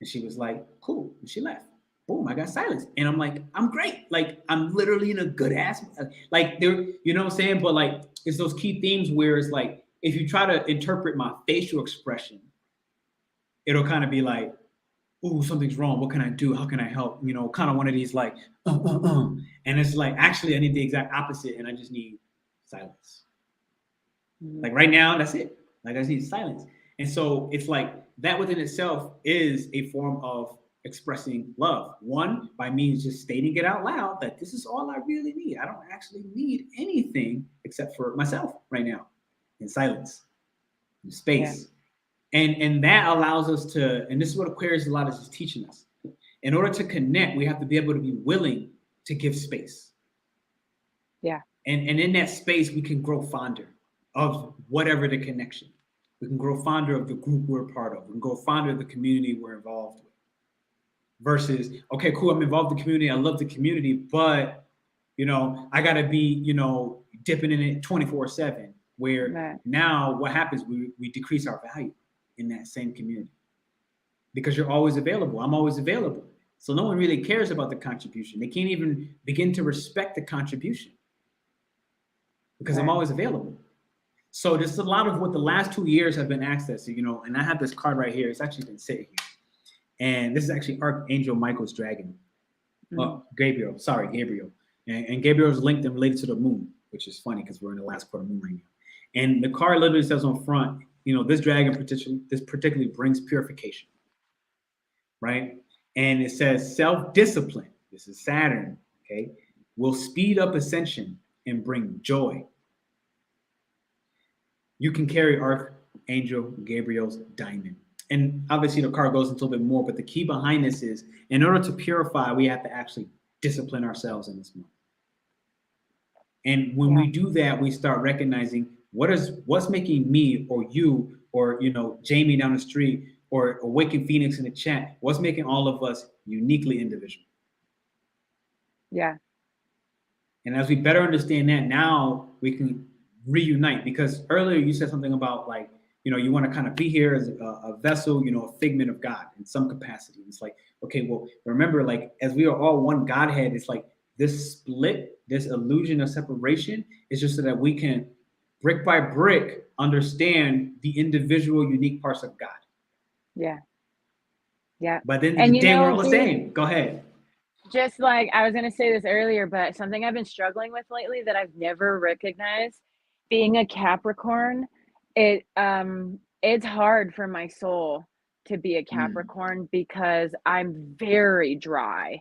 And she was like, cool. And she left. Boom, I got silence. And I'm like, I'm great. Like, I'm literally in a good ass. Like, there, you know what I'm saying? But like, it's those key themes where it's like, if you try to interpret my facial expression, it'll kind of be like, ooh, something's wrong. What can I do? How can I help? You know, kind of one of these like, And it's like, actually, I need the exact opposite. And I just need silence. Like right now, that's it. Like I just need silence. And so it's like that within itself is a form of expressing love. One, by means just stating it out loud that this is all I really need. I don't actually need anything except for myself right now in silence, in space. Yeah. And that allows us to, and this is what Aquarius a lot is teaching us. In order to connect, we have to be able to be willing to give space. Yeah. And in that space, we can grow fonder of whatever the connection. We can grow fonder of the group we're part of. We can grow fonder of the community we're involved with. Versus, okay, cool, I'm involved in the community. I love the community, but, you know, I got to be, you know, dipping in it 24/7, where now what happens, we decrease our value in that same community because you're always available. I'm always available. So no one really cares about the contribution. They can't even begin to respect the contribution because I'm always available. So this is a lot of what the last 2 years have been accessing, you know, and I have this card right here. It's actually been sitting here. And this is actually Archangel Michael's dragon. Gabriel. And Gabriel's linked and related to the moon, which is funny because we're in the last quarter moon right now. And the card literally says on front, you know, this dragon particularly brings purification, right? And it says self-discipline. This is Saturn, okay? Will speed up ascension and bring joy. You can carry Archangel Gabriel's diamond. And obviously the card goes into a little bit more, but the key behind this is in order to purify, we have to actually discipline ourselves in this month. And when we do that, we start recognizing what's making me or you or, you know, Jamie down the street or Awakened Phoenix in the chat, what's making all of us uniquely individual. Yeah. And as we better understand that, now we can reunite, because earlier you said something about like, you know, you want to kind of be here as a vessel, you know, a figment of God in some capacity. It's like, okay, well, remember, like, as we are all one Godhead, it's like this split, this illusion of separation is just so that we can brick by brick understand the individual unique parts of God. Yeah. Yeah. But then the day we're all the same. Go ahead. Just like I was going to say this earlier, but something I've been struggling with lately that I've never recognized, being a Capricorn, it's hard for my soul to be a Capricorn because I'm very dry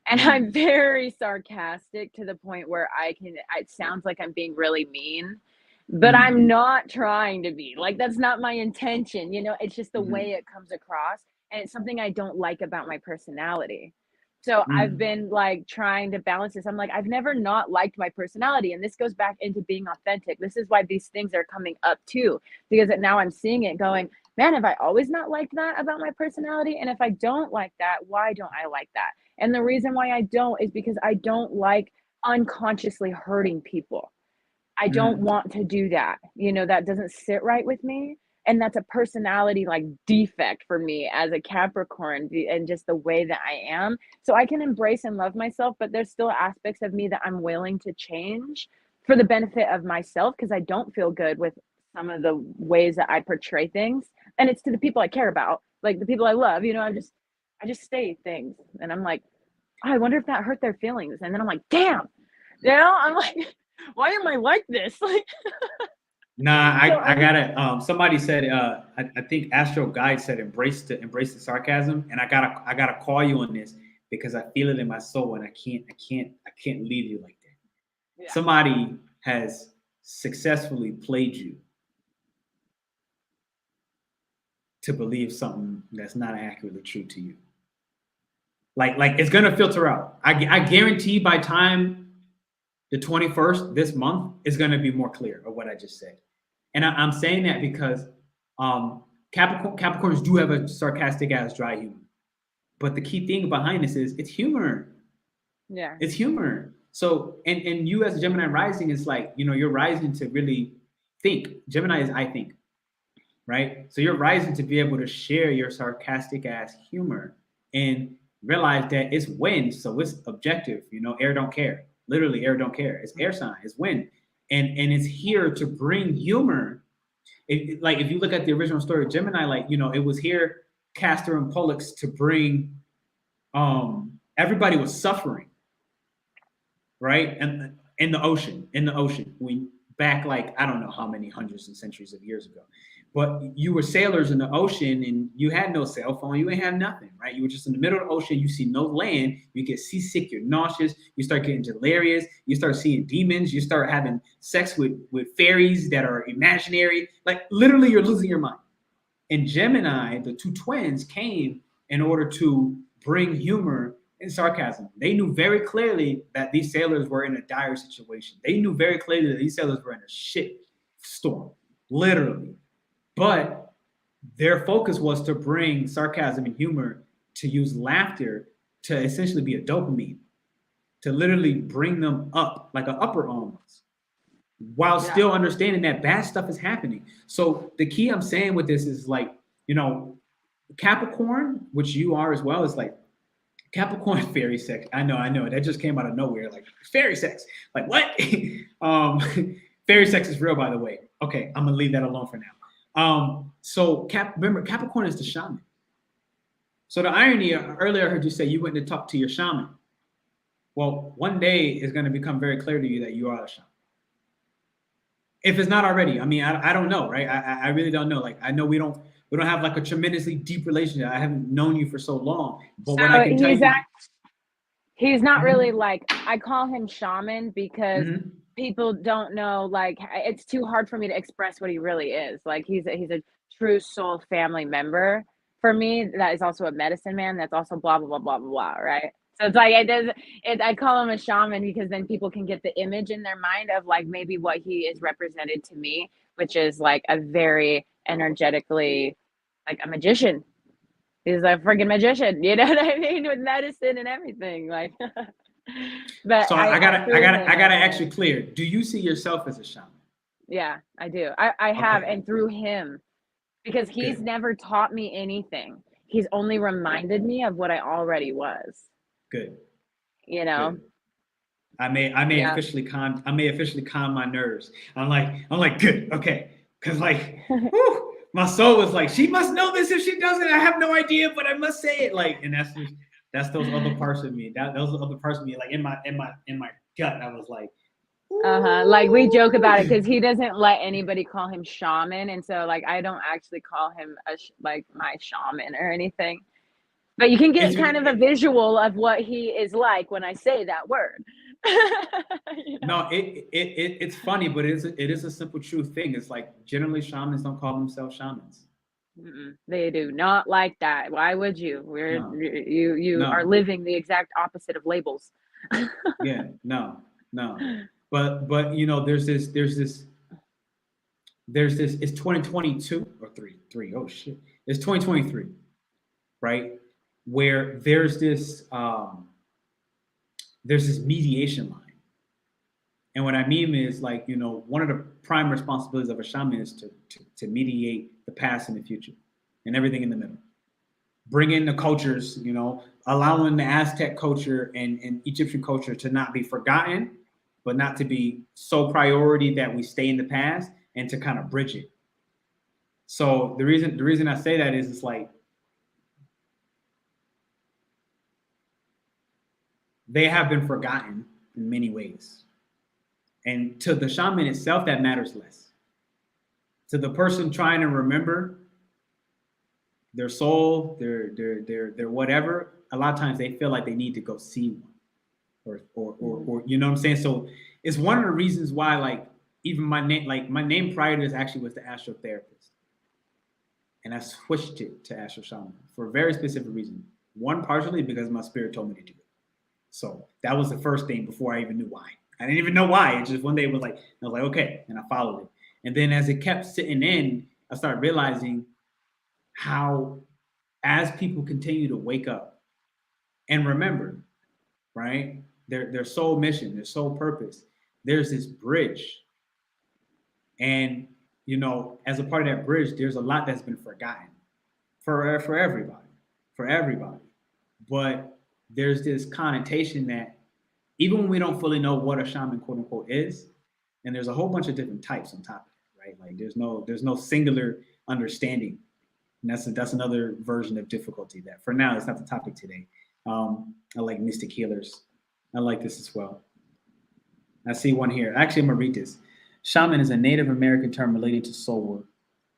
and I'm very sarcastic to the point where it sounds like I'm being really mean, but I'm not trying to be. Like, that's not my intention, you know, it's just the way it comes across, and it's something I don't like about my personality. So I've been like trying to balance this. I'm like, I've never not liked my personality. And this goes back into being authentic. This is why these things are coming up too, because now I'm seeing it going, man, have I always not liked that about my personality? And if I don't like that, why don't I like that? And the reason why I don't is because I don't like unconsciously hurting people. I don't want to do that. You know, that doesn't sit right with me. And that's a personality like defect for me as a Capricorn, and just the way that I am. So I can embrace and love myself, but there's still aspects of me that I'm willing to change for the benefit of myself, because I don't feel good with some of the ways that I portray things. And it's to the people I care about, like the people I love, you know, I just say things and I'm like, oh, I wonder if that hurt their feelings. And then I'm like, damn, you know, I'm like, why am I like this? Like, nah, I gotta. Somebody said, I think Astro Guide said, embrace the sarcasm, and I gotta call you on this because I feel it in my soul, and I can't leave you like that. Yeah. Somebody has successfully played you to believe something that's not accurately true to you. Like it's gonna filter out. I guarantee by time the 21st this month is gonna be more clear of what I just said. And I'm saying that because Capricorns do have a sarcastic ass dry humor. But the key thing behind this is it's humor. Yeah. It's humor. So, and you as a Gemini rising is like, you know, you're rising to really think. Gemini is I think, right? So you're rising to be able to share your sarcastic ass humor and realize that it's wind, so it's objective. You know, air don't care. Literally, air don't care. It's air sign. It's wind, and it's here to bring humor. Like if you look at the original story of Gemini, like, you know, it was here, Castor and Pollux, to bring. Everybody was suffering, right? And in the ocean, we back like I don't know how many hundreds and centuries of years ago. But you were sailors in the ocean and you had no cell phone. You ain't have nothing, right? You were just in the middle of the ocean. You see no land. You get seasick. You're nauseous. You start getting delirious. You start seeing demons. You start having sex with fairies that are imaginary. Like literally you're losing your mind. And Gemini, the two twins, came in order to bring humor and sarcasm. They knew very clearly that these sailors were in a dire situation. They knew very clearly that these sailors were in a shit storm, literally. But their focus was to bring sarcasm and humor, to use laughter to essentially be a dopamine, to literally bring them up, like an upper almost, while still understanding that bad stuff is happening. So the key I'm saying with this is like, you know, Capricorn, which you are as well, is like Capricorn fairy sex. I know. That just came out of nowhere. Like fairy sex. Like what? Fairy sex is real, by the way. Okay, I'm gonna leave that alone for now. So remember, Capricorn is the shaman. So the irony, earlier I heard you say you went to talk to your shaman. Well, one day it's going to become very clear to you that you are a shaman. If it's not already, I mean, I don't know, right? I really don't know. Like, I know we don't have like a tremendously deep relationship. I haven't known you for so long, but so what I can tell you, he's not really like, I call him shaman because people don't know, like, it's too hard for me to express what he really is. Like, he's a true soul family member for me. That is also a medicine man. That's also blah, blah, blah, blah, blah, blah, right? So it's like, I call him a shaman because then people can get the image in their mind of like maybe what he is represented to me, which is like a very energetically, like a magician. He's a freaking magician, you know what I mean? With medicine and everything, like. But so I gotta actually clear. Do you see yourself as a shaman? Yeah, I do. I have, and through him, because he's never taught me anything. He's only reminded me of what I already was. Good. You know. Good. I may officially calm my nerves. I'm like good, okay, because like, whew, my soul was like, she must know this. If she doesn't, I have no idea, but I must say it. Like, and that's those other parts of me. Those other parts of me, like in my gut, I was like, like we joke about it because he doesn't let anybody call him shaman, and so like I don't actually call him like my shaman or anything. But you can get kind of a visual of what he is like when I say that word. You know? No, it's funny, but it is a simple true thing. It's like generally shamans don't call themselves shamans. They do not like that. Why would you? You are living the exact opposite of labels. Yeah, no. But you know, there's this. It's 2022 or three. Oh shit! It's 2023, right? Where there's this mediation line. And what I mean is, like, you know, one of the prime responsibilities of a shaman is to mediate the past and the future and everything in the middle. Bring in the cultures, you know, allowing the Aztec culture and Egyptian culture to not be forgotten, but not to be so priority that we stay in the past, and to kind of bridge it. So the reason I say that is it's like, they have been forgotten in many ways. And to the shaman itself, that matters less. To the person trying to remember their soul, their whatever, a lot of times they feel like they need to go see one. Or you know what I'm saying? So it's one of the reasons why, like, even my name prior to this actually was the astrotherapist. And I switched it to AstroShaman for a very specific reason. One, partially because my spirit told me to do it. So that was the first thing before I even knew why. I didn't even know why. It just one day was like, I was like, okay, and I followed it. And then as it kept sitting in, I started realizing how as people continue to wake up and remember, right, their soul mission, their soul purpose, there's this bridge. And, you know, as a part of that bridge, there's a lot that's been forgotten for everybody. But there's this connotation that even when we don't fully know what a shaman, quote unquote, is, and there's a whole bunch of different types on top of it, right? Like there's no singular understanding. And that's another version of difficulty that for now, it's not the topic today. I like mystic healers. I like this as well. I see one here. Actually, I'm gonna read this. Shaman is a Native American term relating to soul work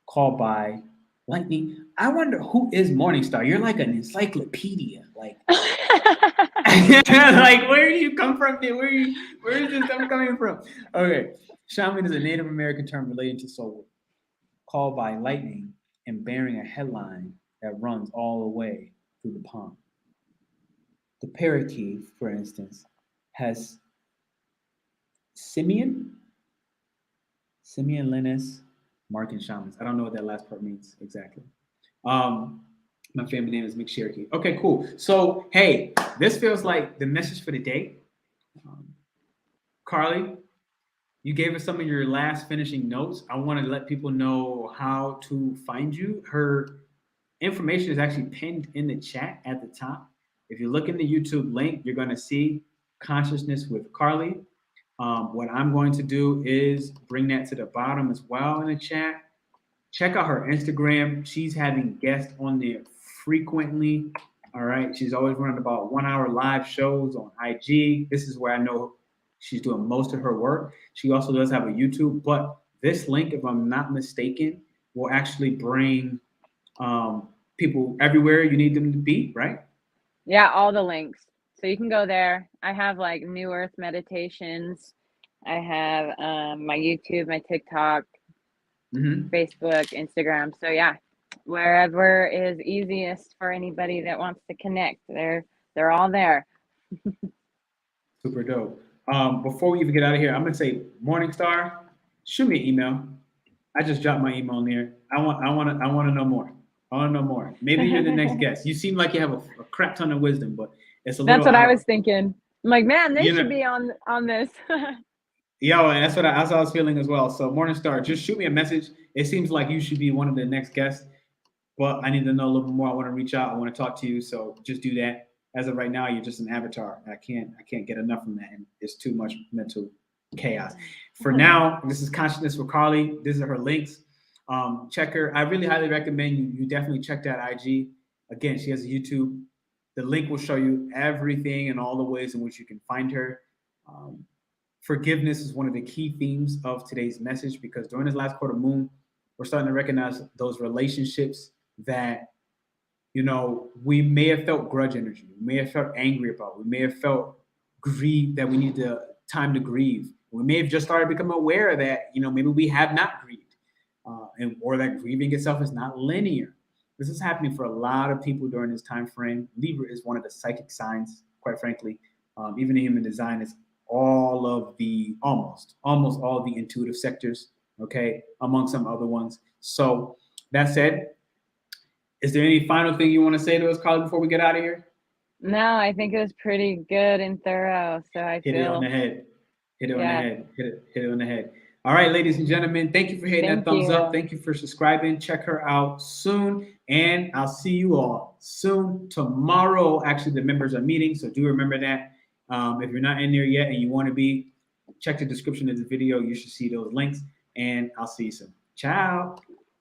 called by lightning. I wonder who is Morningstar. You're like an encyclopedia. Like, like where do you come from? Where is this stuff coming from? Okay. Shaman is a Native American term relating to soul work called by lightning and bearing a headline that runs all the way through the palm. The parakeet, for instance, has Simeon, Linus, Mark, and Shamans. I don't know what that last part means exactly. My family name is McSherky. Okay, cool. So, hey, this feels like the message for the day. Carlie, you gave us some of your last finishing notes. I want to let people know how to find you. Her information is actually pinned in the chat at the top. If you look in the YouTube link, you're going to see Consciousness with Carlie. What I'm going to do is bring that to the bottom as well in the chat. Check out her Instagram. She's having guests on there frequently. All right. She's always running about 1 hour live shows on IG. This is where I know she's doing most of her work. She also does have a YouTube, but this link, if I'm not mistaken, will actually bring people everywhere you need them to be, right? Yeah, all the links. So you can go there. I have like New Earth meditations. I have my YouTube, my TikTok, Facebook, Instagram. So yeah, wherever is easiest for anybody that wants to connect, they're all there. Super dope. Before we even get out of here, I'm gonna say Morningstar, shoot me an email. I just dropped my email in there. I want to know more. I want to know more. Maybe you're the next guest. You seem like you have a crap ton of wisdom, but it's a little. That's what I was thinking. I'm like, man, they should be on this. Yeah, and that's what I was feeling as well. So Morningstar, just shoot me a message. It seems like you should be one of the next guests, but I need to know a little bit more. I want to reach out. I want to talk to you. So just do that. As of right now, you're just an avatar. I can't get enough from that, and it's too much mental chaos. For now, this is Consciousness with Carlie. These are her links. Check her. I really highly recommend you definitely check that IG. Again, she has a YouTube. The link will show you everything and all the ways in which you can find her. Forgiveness is one of the key themes of today's message, because during this last quarter moon, we're starting to recognize those relationships that, you know, we may have felt grudge energy, we may have felt angry about, we may have felt grief, that we need time to grieve. We may have just started becoming aware that, you know, maybe we have not grieved, or that grieving itself is not linear. This is happening for a lot of people during this time frame. Libra is one of the psychic signs, quite frankly. Even in human design, is all of the almost all the intuitive sectors, okay, among some other ones. So that said, is there any final thing you want to say to us, Carlie, before we get out of here? No, I think it was pretty good and thorough. So I hit it on the head. Hit it on the head. Hit it on the head. All right, ladies and gentlemen, thank you for hitting that thumbs up. Thank you for subscribing. Check her out soon, and I'll see you all soon. Tomorrow, actually, the members are meeting, so do remember that. If you're not in there yet and you want to be, check the description of the video. You should see those links, and I'll see you soon. Ciao.